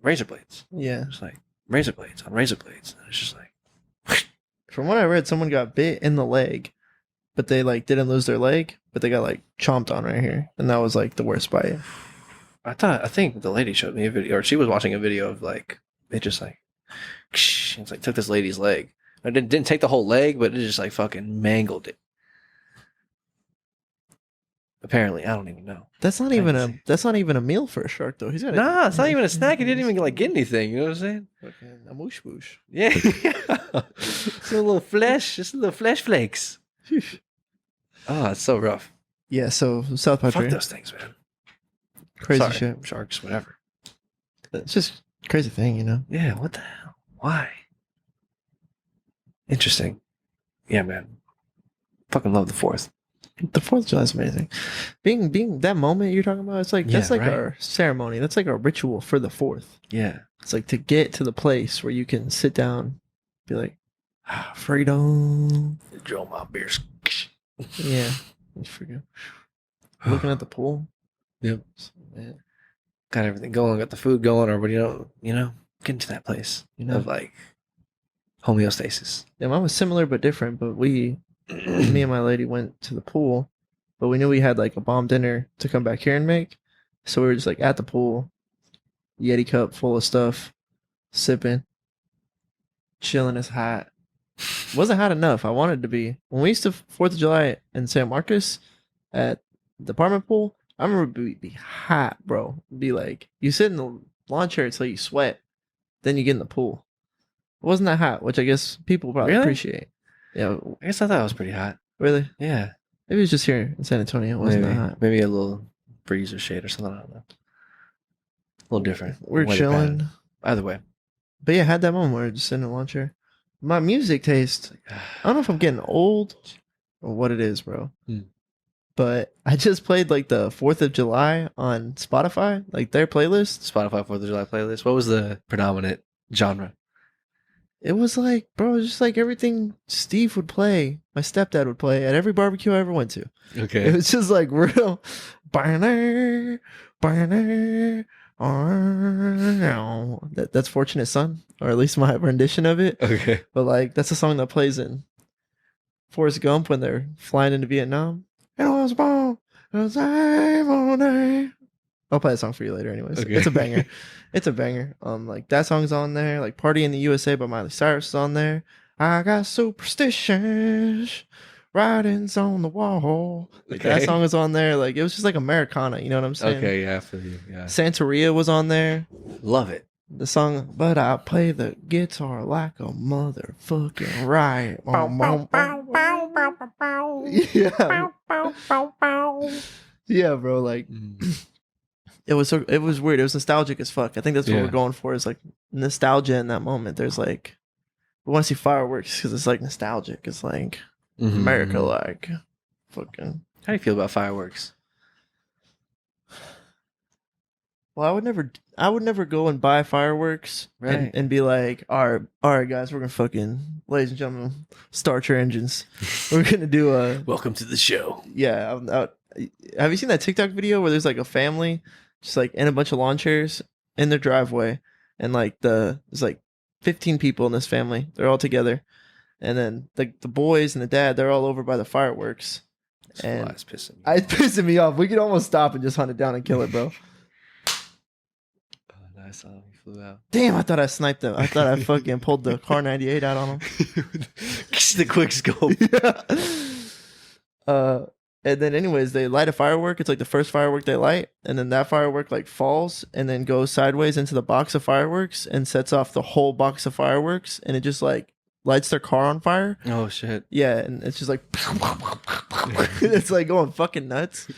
razor blades. Yeah. Just like razor blades on razor blades. And it's just like From what I read, someone got bit in the leg, but they like didn't lose their leg, but they got like chomped on right here, and that was like the worst bite. I think the lady showed me a video, or she was watching a video of like it just like it's like took this lady's leg. It didn't take the whole leg, but it just like fucking mangled it. Apparently, I don't even know. That's not even a meal for a shark though. He's got Nah, it's not even a snack. He didn't even like get anything. You know what I'm saying? fucking a moosh boosh. Yeah, just a little flesh, flakes. Sheesh. Oh, it's so rough. Yeah, so South by Fuck Tree, those things, man. crazy Sorry, shit. sharks, whatever. It's just a crazy thing, you know. Yeah, what the hell? Why? Interesting. Yeah, man. Fucking love the 4th. The 4th of July is amazing. Being that moment you're talking about, it's like that's Yeah, like right. our ceremony. That's like our ritual for the 4th. Yeah. It's like to get to the place where you can sit down, be like, freedom. Drill my beers. Yeah, I forget. Looking at the pool. Yep. Yeah. Got everything going, got the food going, or what you know, getting to that place of like homeostasis. Yeah, mine was similar but different. But me and my lady went to the pool, but we knew we had like a bomb dinner to come back here and make. So we were just like at the pool, Yeti cup full of stuff, sipping, chilling. It's hot. Wasn't hot enough. I wanted to be. When we used to 4th of July in San Marcos at the apartment pool, I remember it'd be hot, bro. It'd be like you sit in the lawn chair until you sweat, then you get in the pool. It wasn't that hot, which I guess people probably Really? appreciate. Yeah, I guess I thought it was pretty hot. really. Yeah. Maybe it was just here in San Antonio. It wasn't that hot. Maybe a little breeze or shade or something. I don't know. A little different. We're Weather chilling. pattern. Either way. But yeah, I had that moment where I just sitting in the lawn chair. My music taste, I don't know if I'm getting old or what it is, bro. But I just played like the 4th of July on Spotify, like their playlist. Spotify 4th of July playlist. What was the predominant genre? It was like, bro, it was just like everything Steve would play, my stepdad would play at every barbecue I ever went to. It Okay. was just like real. That's Fortunate Son, or at least my rendition of it. Okay. But like that's a song that plays in Forrest Gump when they're flying into Vietnam. It was born the same day. I'll play that song for you later anyways. Okay. It's a banger. It's a banger. Like that song's on there. Like Party in the USA by Miley Cyrus is on there. I got superstitions, writings on the wall. Like that Okay. song is on there. Like it was just like Americana, you know what I'm saying? Okay, yeah, I feel you. Yeah. Santeria was on there. Love it. The song, but I play the guitar like a motherfucking riot. Yeah. Yeah, bro. Like it was weird. It was nostalgic as fuck. I think that's what Yeah. we're going for. Is like nostalgia in that moment. There's like we want to see fireworks because it's like nostalgic. It's like America, like fucking. How do you feel about fireworks? Well, I would never go and buy fireworks Right. and be like, all right, guys, we're gonna fucking, ladies and gentlemen, start your engines. We're gonna do a Welcome to the show. yeah. Have you seen that TikTok video where there's like a family just like in a bunch of lawn chairs in their driveway, and like there's like 15 people in this family. They're all together, and then the boys and the dad, they're all over by the fireworks. This And fly's pissing me. It's pissing me off. We could almost stop and just hunt it down and kill it, bro. Oh, nice. Oh, he flew out. Damn, I thought I sniped them. I thought I fucking pulled the Car 98 out on them. The quick scope. Yeah. And then anyways, they light a firework. It's like the first firework they light, and then that firework like falls and then goes sideways into the box of fireworks and sets off the whole box of fireworks, and it just like lights their car on fire. Oh shit. Yeah, and it's just like it's like going fucking nuts.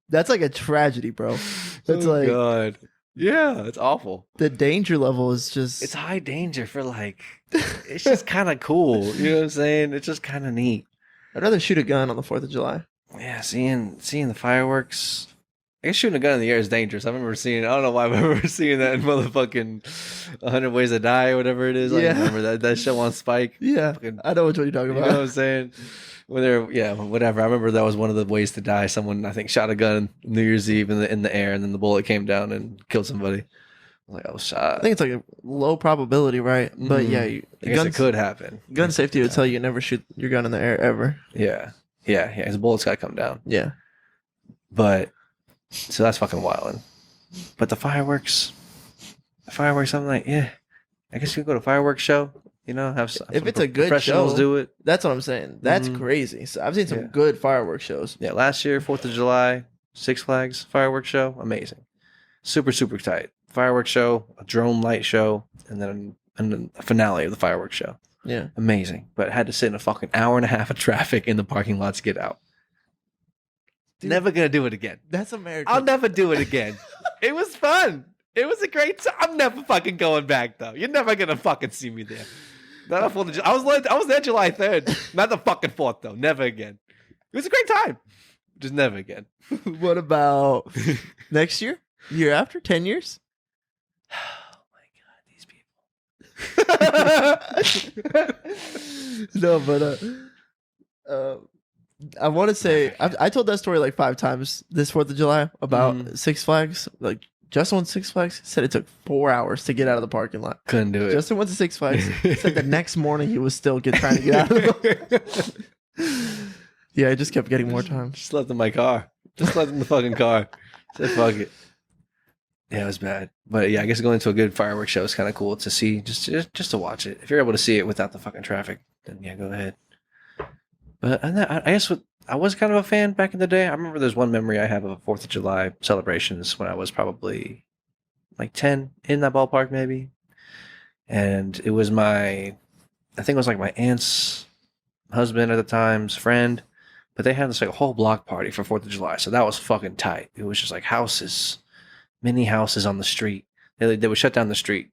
That's like a tragedy, bro. It's Oh, like God. Yeah, it's awful. the danger level is just It's high danger for like. It's just kind of cool. You know what I'm saying? It's just kind of neat. I'd rather shoot a gun on the 4th of July. Yeah, seeing the fireworks I guess shooting a gun in the air is dangerous. I remember seeing. I don't know why I remember seeing that in motherfucking 100 Ways to Die or whatever it is. I Yeah. remember that show on Spike. Yeah, Fucking, I know what you're talking you know about. what I'm saying? When they're whatever. I remember that was one of the ways to die. Someone I think shot a gun New Year's Eve in the air, and then the bullet came down and killed somebody. I was like, oh, shot. I think it's like a low probability, right? But yeah, I guess it could happen. Gun safety would tell you never shoot your gun in the air ever. Yeah. The bullet's got to come down. Yeah. But so that's fucking wild. But the fireworks, I'm like, yeah, I guess you could go to a fireworks show. You know, have If some it's a good professionals show, do it. That's what I'm saying. That's Mhm. crazy. So I've seen some Yeah. good fireworks shows. Yeah, last year 4th of July, Six Flags fireworks show, amazing, super tight fireworks show, a drone light show, and then a finale of the fireworks show. Yeah. Amazing, but I had to sit in a fucking hour and a half of traffic in the parking lot to get out. Dude. Never gonna do it again. That's America. I'll never do it again. It was fun. It was a great time. I'm never fucking going back though. You're never gonna fucking see me there. Not on 4th of July. I was there July 3rd. Not the fucking 4th though. Never again. It was a great time. Just never again. What about next year? Year after? 10 years? Oh my god, these people. No, but I want to say I told that story like 5 times this 4th of July about Six Flags. Like Justin went to Six Flags, said it took 4 hours to get out of the parking lot. Couldn't do it. Justin went to Six Flags, said the next morning he was still trying to get out of the Yeah, I just kept getting more time. Just left in my car. Just left in the fucking car. Said fuck it. Yeah, it was bad. But yeah, I guess going to a good fireworks show is kind of cool to see, just to watch it. If you're able to see it without the fucking traffic, then yeah, go ahead. But I guess I was kind of a fan back in the day. I remember there's one memory I have of 4th of July celebrations when I was probably like 10, in that ballpark maybe. And it was I think it was like my aunt's husband at the time's friend, but they had this like a whole block party for 4th of July. So that was fucking tight. It was just like houses, many houses on the street. They would shut down the street,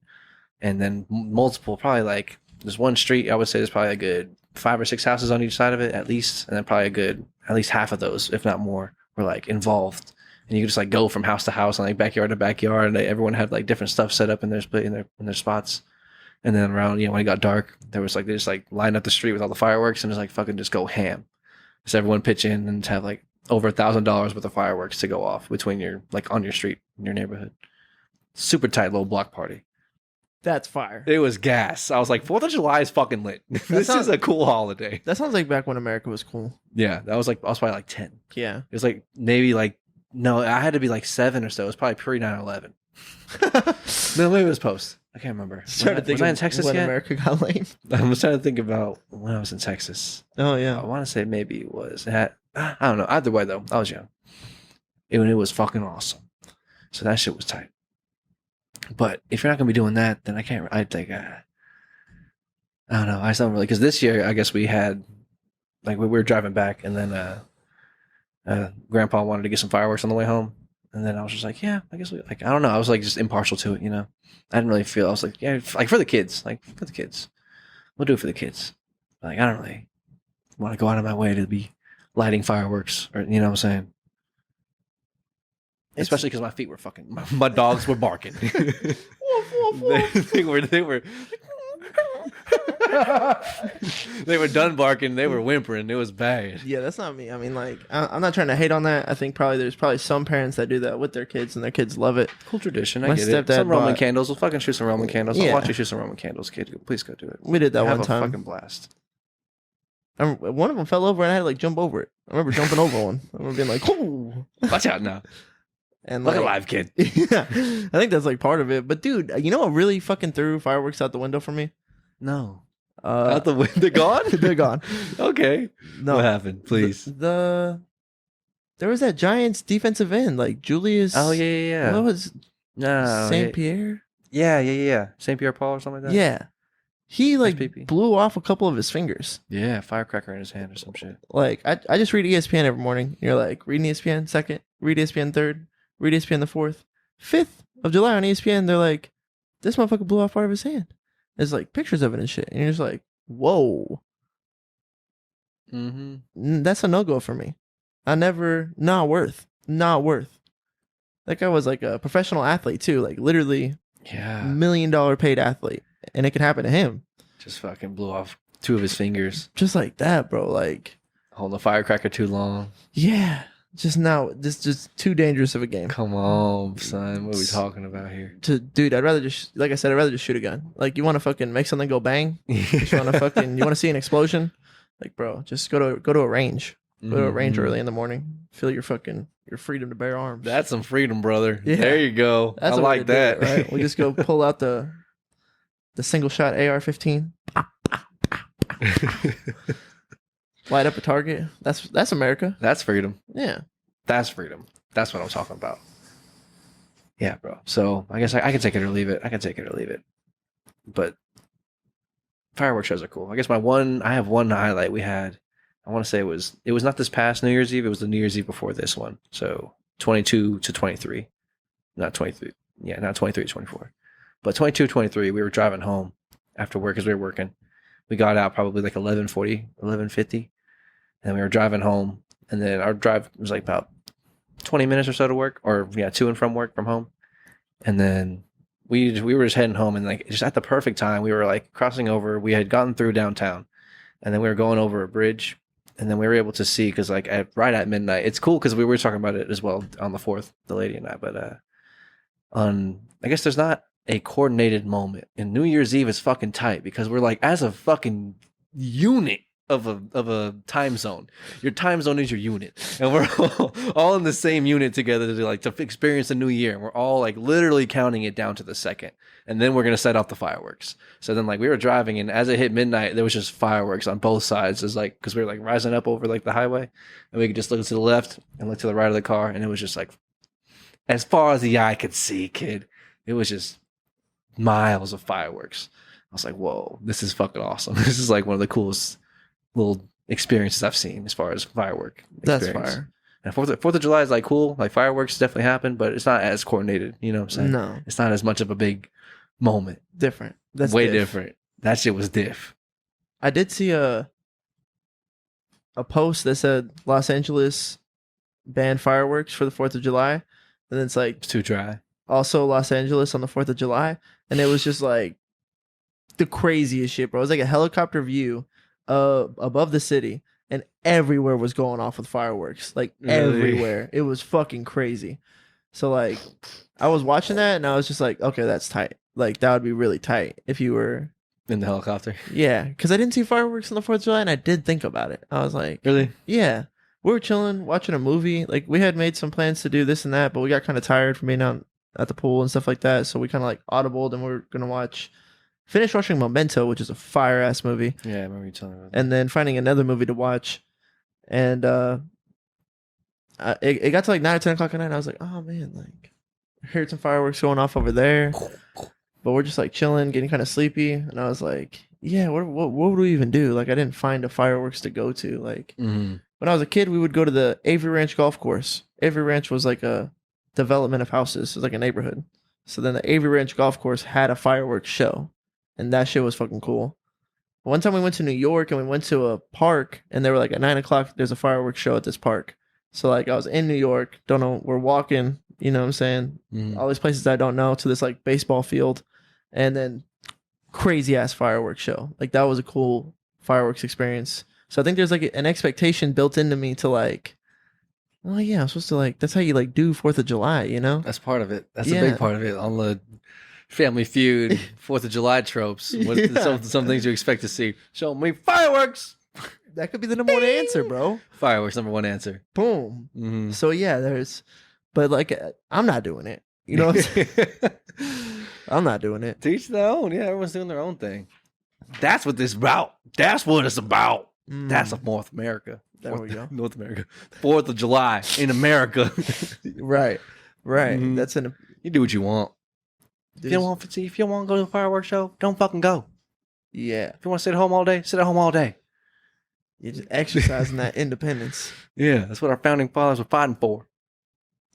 and then multiple, probably like there's one street, I would say there's probably a good 5 or 6 houses on each side of it at least, and then probably a good at least half of those, if not more, were like involved. And you could just like go from house to house and like backyard to backyard, and everyone had like different stuff set up in their spots. And then around, when it got dark, there was like they just like lined up the street with all the fireworks and just like fucking just go ham. Just everyone pitch in and have like over $1,000 worth of fireworks to go off between your like on your street in your neighborhood. Super tight little block party. That's fire. It was gas. I was like, 4th of July is fucking lit. This is a cool holiday. That sounds like back when America was cool. Yeah, I was probably like 10. Yeah. It was like maybe like no, I had to be like 7 or so. It was probably pre 9/11. No, maybe it was post. I can't remember. Was I in Texas when America got lame? I was trying to think about when I was in Texas. Oh yeah. I want to say maybe it was at, I don't know. Either way though, I was young. It was fucking awesome. So that shit was tight. But if you're not gonna be doing that, then I can't. I think I don't know. I just don't really, because this year I guess we had like we were driving back, and then Grandpa wanted to get some fireworks on the way home. And then I was just like, yeah, I guess I don't know. I was like just impartial to it, I didn't really feel, I was like, yeah, like for the kids, we'll do it for the kids. Like, I don't really want to go out of my way to be lighting fireworks, or, you know what I'm saying? Especially because my feet were fucking, my dogs were barking. they were they were done barking. They were whimpering. It was bad. Yeah, that's not me. I mean, like, I'm not trying to hate on that. I think there's probably some parents that do that with their kids, and their kids love it. Cool tradition. My I get it. stepdad Some Roman bought- candles. We'll fucking shoot some Roman candles. Yeah. I'll watch you shoot some Roman candles, kid. Please go do it. We did that Have one a time. fucking blast. One of them fell over, and I had to like jump over it. I remember jumping over one. I remember being like, "Oh!" Watch out now. And Look like, alive, kid. Yeah, I think that's like part of it. But dude, you know what really fucking threw fireworks out the window for me? No. Out the window. They're gone? They're gone. Okay. No, What happened? Please. There was that Giants defensive end, like Julius. Oh, yeah. What was No. Saint Pierre? Yeah. St. Pierre Paul or something like that? Yeah, he like SPP. blew off a couple of his fingers. Yeah, firecracker in his hand or some shit. Like I just read ESPN every morning. You're like reading ESPN second, read ESPN third, read ESPN the 5th of July on ESPN. They're like, this motherfucker blew off part of his hand. There's like pictures of it and shit, and you're just like, whoa. Mm-hmm. That's a no-go for me. Not worth. That guy was like a professional athlete too, like literally Yeah. $1 million paid athlete, and it could happen to him Just fucking blew off 2 of his fingers. just like that, bro. Like, Holding a firecracker too long. yeah, just now, this just too dangerous of a game. Come on, son. What are we talking about here? Dude, I'd rather just, like I said, I'd rather just shoot a gun. Like, you want to fucking make something go bang? You want to fucking, you want to see an explosion? Like, bro, just go to a range. Go to a range early in the morning. Feel your freedom to bear arms. That's some freedom, brother. Yeah. There you go. That's I a way like to do that. it, right? We just go pull out the single shot AR-15, light up a target. That's America. That's freedom. Yeah. That's freedom. That's what I'm talking about. Yeah, bro. So I guess I can take it or leave it. I can take it or leave it. But fireworks shows are cool. I guess I have one highlight we had. I want to say it was not this past New Year's Eve. It was the New Year's Eve before this one. So 22 to 23. Not 23. Yeah, not 23 to 24. But 22 to 23, we were driving home after work because we were working. We got out probably like 11:40, 11:50. And we were driving home. And then our drive was like about 20 minutes or so to work. Or, yeah, to and from work from home. And then we were just heading home. And like just at the perfect time, we were like crossing over. We had gotten through downtown. And then we were going over a bridge. And then we were able to see, because like right at midnight, it's cool because we were talking about it as well on the 4th, the lady and I. But I guess there's not a coordinated moment. And New Year's Eve is fucking tight because we're like, as a fucking unit of a time zone, your time zone is your unit, and we're all in the same unit together to experience the new year. And we're all like literally counting it down to the second, and then we're gonna set off the fireworks. So then like we were driving, and as it hit midnight, there was just fireworks on both sides. It's like, because we were like rising up over like the highway, and we could just look to the left and look to the right of the car, and it was just like as far as the eye could see, kid. It was just miles of fireworks. I was like, whoa, this is fucking awesome. This is like one of the coolest little experiences I've seen as far as firework experience. That's fire. And 4th of July is like cool. Like fireworks definitely happen, but it's not as coordinated. You know what I'm saying? No. It's not as much of a big moment. Different. That's way diff. different. That shit was diff. I did see a post that said Los Angeles banned fireworks for the 4th of July. And then it's like It's too dry. also Los Angeles on the 4th of July. And it was just like the craziest shit, bro. It was like a helicopter view above the city, and everywhere was going off with fireworks. Like Really? everywhere. It was fucking crazy. So like I was watching that and I was just like, okay, that's tight. Like that would be really tight if you were In the helicopter. Yeah, because I didn't see fireworks on the 4th of July, and I did think about it. I was like, Really? yeah. We were chilling, watching a movie. Like, we had made some plans to do this and that, but we got kind of tired from being out at the pool and stuff like that. So we kind of like audibled, and we were going to finish watching Memento, which is a fire-ass movie, Yeah, I remember you telling me about that. and then finding another movie to watch. And it got to like 9 or 10 o'clock at night, and I was like, oh, man, like, I heard some fireworks going off over there. But we're just like chilling, getting kind of sleepy. And I was like, yeah, what would we even do? Like, I didn't find a fireworks to go to. Like, Mhm. when I was a kid, we would go to the Avery Ranch golf course. Avery Ranch was like a development of houses. It was like a neighborhood. So then the Avery Ranch golf course had a fireworks show. And that shit was fucking cool. One time we went to New York and we went to a park, and they were like, at 9 o'clock, there's a fireworks show at this park. So like I was in New York, don't know, we're walking, you know what I'm saying? Mhm. All these places I don't know, to this like baseball field. And then crazy ass fireworks show. Like that was a cool fireworks experience. So I think there's like an expectation built into me to like, oh yeah, I'm supposed to like, that's how you like do 4th of July, you know? That's part of it. That's a Yeah. big part of it. On the Family Feud, 4th of July tropes. What Yeah. some things you expect to see? Show me fireworks. That could be the number one answer, bro. Fireworks, number one answer. Boom. Mm-hmm. So yeah, but like, I'm not doing it. You know what I'm saying? I'm not doing it. Teach their own. Yeah, everyone's doing their own thing. That's what this is about. That's what it's about. That's Mm, North America. There we go. North America. 4th of July in America. Right. Mhm. That's an. You do what you want. If you don't want to go to a fireworks show, don't fucking go. Yeah. If you want to sit at home all day, sit at home all day. You're just exercising that independence. Yeah, that's what our founding fathers were fighting for.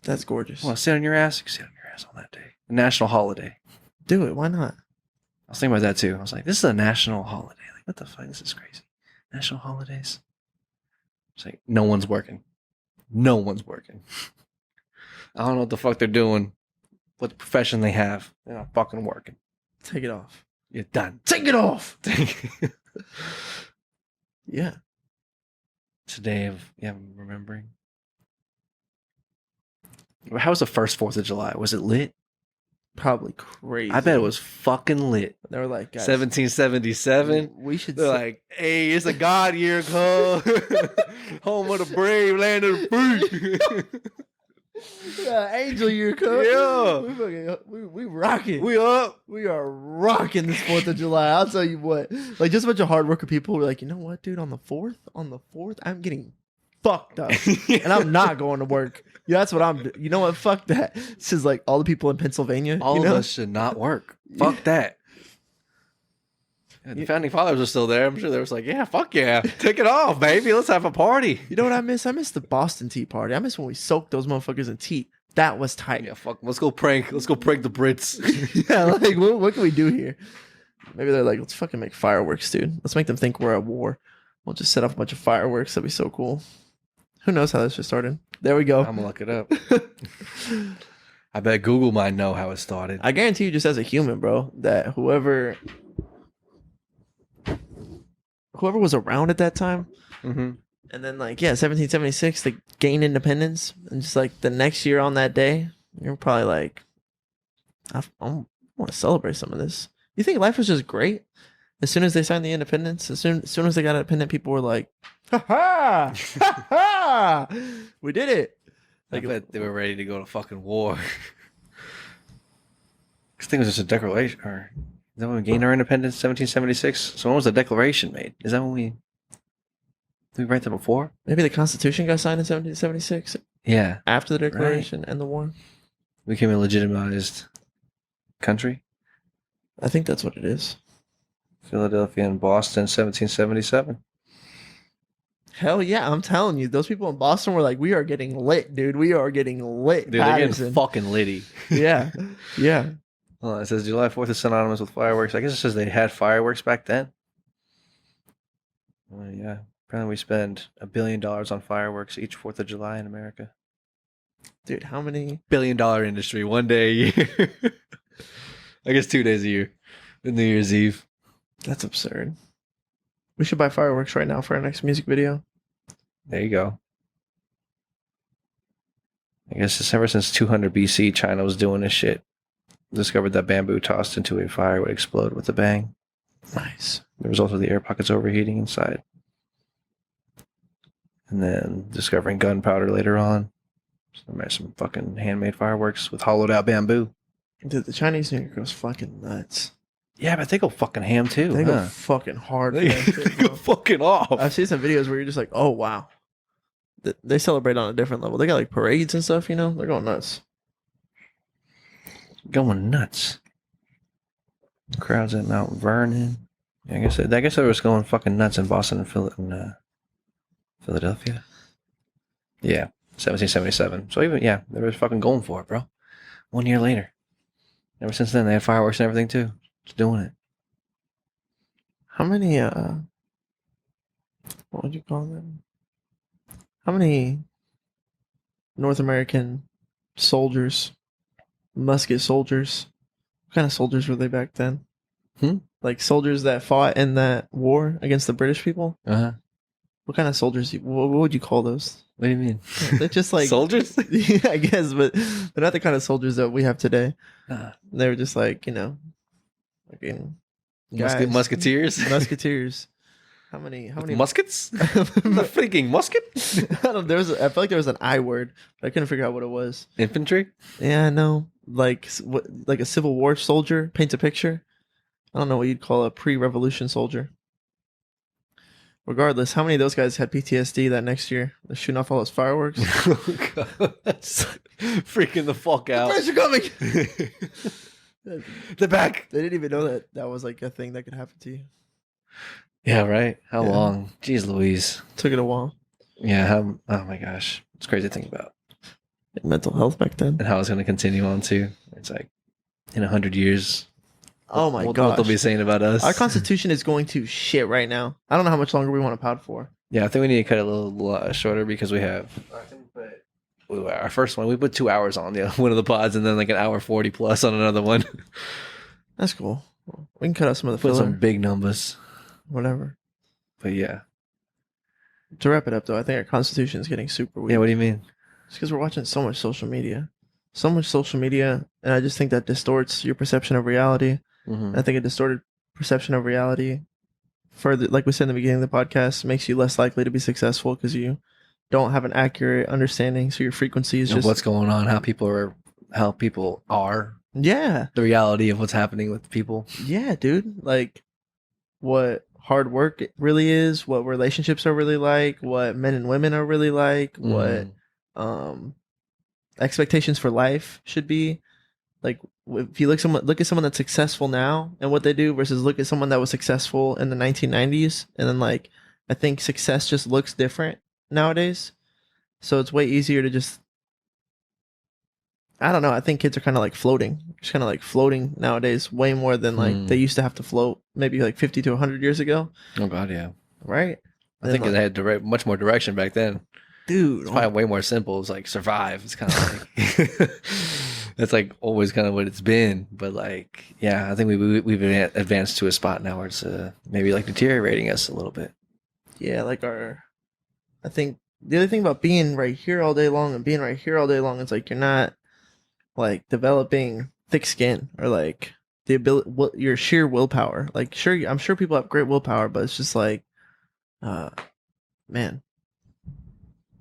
That's gorgeous. You want to sit on your ass? You can sit on your ass on that day. A national holiday. Do it. Why not? I was thinking about that too. I was like, this is a national holiday. Like, what the fuck? This is crazy. National holidays. It's like, no one's working. No one's working. I don't know what the fuck they're doing. What profession they have. They're not fucking working. Take it off. You're done. Take it off. Yeah. Today of remembering. How was the first 4th of July? Was it lit? Probably crazy. I bet it was fucking lit. They were like, guys, 1777. we should. They're like, hey, it's a God year, cuz. Home of the brave, land of the free. Angel year, cuz. Yeah. We rocking. We up. We are rocking this 4th of July. I'll tell you what. Like, just a bunch of hard worker people were like, you know what, dude? On the 4th, I'm getting fucked up. And I'm not going to work. Yeah, that's what I'm doing. You know what? Fuck that. This is like all the people in Pennsylvania. All you of know? us should not work. Fuck that. And the founding fathers are still there. I'm sure they was like, yeah, fuck yeah. Take it off, baby. Let's have a party. You know what I miss? I miss the Boston Tea Party. I miss when we soaked those motherfuckers in tea. That was tight. Yeah, fuck. Let's go prank. Let's go prank the Brits. Yeah, like, what can we do here? Maybe they're like, let's fucking make fireworks, dude. Let's make them think we're at war. We'll just set off a bunch of fireworks. That'd be so cool. Who knows how this just started? There we go. I'm going to look it up. I bet Google might know how it started. I guarantee you, just as a human, bro, that whoever was around at that time, Mm-hmm. and then 1776, they gained independence, and just like the next year on that day, you're probably like, I want to celebrate some of this. You think life was just great? As soon as they signed the independence, as soon as they got independent, people were like, ha ha, ha ha, we did it. I bet they were ready to go to fucking war. This thing was just a declaration. Or is that when we gained our independence, 1776? So when was the declaration made? Is that when did we write that before? Maybe the Constitution got signed in 1776 Yeah. after the declaration and the war. We became a legitimized country. I think that's what it is. Philadelphia and Boston, 1777. Hell yeah, I'm telling you, those people in Boston were like, we are getting lit, dude. We are getting lit. Dude, they're getting fucking litty. Yeah. Yeah. Well, it says July 4th is synonymous with fireworks. I guess it says they had fireworks back then. Well, yeah. Apparently we spend $1 billion on fireworks each 4th of July in America. Dude, how many? $1 billion industry, one day a year. I guess 2 days a year. New Year's Eve. That's absurd. We should buy fireworks right now for our next music video. There you go. I guess it's ever since 200 BC, China was doing this shit. Discovered that bamboo tossed into a fire would explode with a bang. Nice. The result of the air pockets overheating inside. And then discovering gunpowder later on. So they made some fucking handmade fireworks with hollowed out bamboo. Dude, the Chinese New Year goes fucking nuts. Yeah, but they go fucking ham too. They go fucking hard. They, they go fucking off. I've seen some videos where you're just like, oh, wow. They celebrate on a different level. They got like parades and stuff, you know? They're going nuts. Going nuts. Crowds at Mount Vernon. Yeah, I guess they was going fucking nuts in Boston and Philadelphia. Yeah, 1777. So even, yeah, they were fucking going for it, bro. 1 year later. Ever since then, they had fireworks and everything too. Just doing it. How many, what would you call them? How many North American soldiers, musket soldiers, what kind of soldiers were they back then? Like soldiers that fought in that war against the British people? Uh-huh. What kind of soldiers, what would you call those? What do you mean? They're just like... soldiers? Yeah, I guess, but they're not the kind of soldiers that we have today. They were just like, you know, fucking guys. Musketeers? Musketeers. How many muskets? The freaking musket? I don't. I felt like there was an I word, but I couldn't figure out what it was. Infantry? Yeah, I know. Like a Civil War soldier paints a picture. I don't know what you'd call a pre-revolution soldier. Regardless, how many of those guys had PTSD that next year? They're shooting off all those fireworks. Oh, God. That's freaking the fuck out. The British are coming. They're back. They didn't even know that was like a thing that could happen to you. Yeah, right. How Yeah. long? Jeez Louise. Took it a while. Yeah. Oh my gosh. It's crazy to think about. Mental health back then. And how it's going to continue on too. It's like in 100 years. Oh my what gosh. they'll be saying about us. Our constitution is going to shit right now. I don't know how much longer we want to pout for. Yeah, I think we need to cut it a little shorter because we have our first one, we put 2 hours on one of the pods, and then like an hour 40 plus on another one. That's cool. We can cut out some of the Put filler. some big numbers. Whatever. But yeah. To wrap it up, though, I think our constitution is getting super weak. Yeah, what do you mean? It's because we're watching so much social media. So much social media, and I just think that distorts your perception of reality. Mm-hmm. I think a distorted perception of reality, further, like we said in the beginning of the podcast, makes you less likely to be successful because you don't have an accurate understanding. So your frequency is just what's going on, how people are, yeah, the reality of what's happening with people. yeah, dude. Like what hard work really is, what relationships are really like, what men and women are really like, what expectations for life should be. Like if you look at someone that's successful now and what they do versus look at someone that was successful in the 1990s, and then like I think success just looks different nowadays. So it's way easier to just, I don't know, I think kids are kind of like floating. Just kind of like floating nowadays way more than like they used to have to float maybe like 50 to 100 years ago. Oh god, yeah. Right? I think they had much more direction back then. Dude, it's probably way more simple. It's like survive. It's kind of like that's like always kind of what it's been. But like, yeah, I think we've advanced to a spot now where it's maybe like deteriorating us a little bit. Yeah, like I think the other thing about being right here all day long and being right here all day long is like you're not like developing thick skin or like the ability, your sheer willpower. Like sure, I'm sure people have great willpower, but it's just like, man.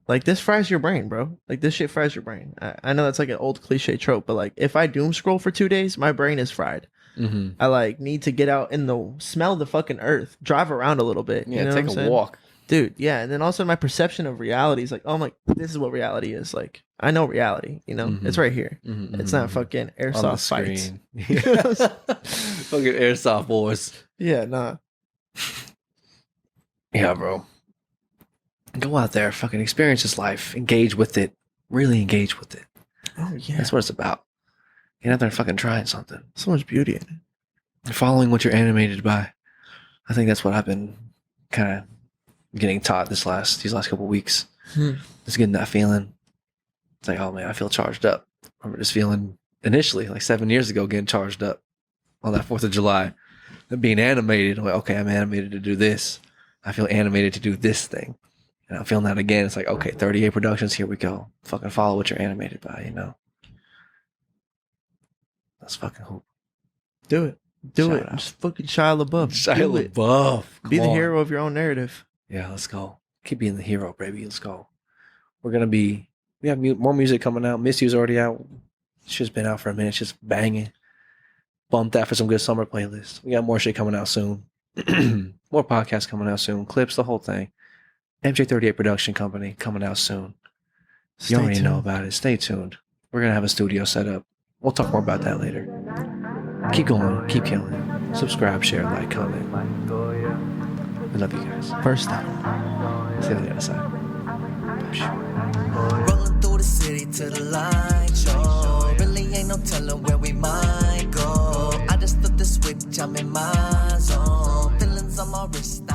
Like, this fries your brain, bro. Like, this shit fries your brain. I know that's like an old cliche trope, but like, if I doom scroll for 2 days, my brain is fried. Mm-hmm. I like need to get out in the smell the fucking earth, drive around a little bit. Yeah, you know take a walk, dude. Yeah, and then also my perception of reality is like, oh my, this is what reality is. Like, I know reality. You know, it's right here. Mm-hmm. It's not fucking airsoft fights. Fucking airsoft wars. Yeah, nah. Yeah, bro. Go out there, fucking experience this life, engage with it, really engage with it. Oh yeah, that's what it's about. Get out there and fucking trying something. So much beauty in it. You're following what you're animated by. I think that's what I've been kind of getting taught these last couple of weeks. Just getting that feeling. It's like, oh man, I feel charged up. I remember this feeling initially, like 7 years ago, getting charged up on that 4th of July, and being animated. I'm like, okay, I'm animated to do this. I feel animated to do this thing. And I'm feeling that again. It's like, okay, 38 Productions, here we go. Fucking follow what you're animated by, you know? Let's fucking hope. Do it. Do Shout it. out. Just fucking Shia LaBeouf. Shia LaBeouf. Be the hero of your own narrative. Yeah, let's go. Keep being the hero, baby. Let's go. We have more music coming out. Miss You's already out. It's just been out for a minute. It's just banging. Bumped that for some good summer playlists. We got more shit coming out soon. More podcasts coming out soon. Clips, the whole thing. MJ38 production company coming out soon. You already know about it. Stay tuned. We're going to have a studio set up. We'll talk more about that later. Keep going. Keep killing. Subscribe, share, like, comment. We love you guys. First time. See you on the other side. Rolling through the city to the light show. Really ain't no telling where we might go. I just flipped the switch. I'm in my zone. Feelings on my wrist.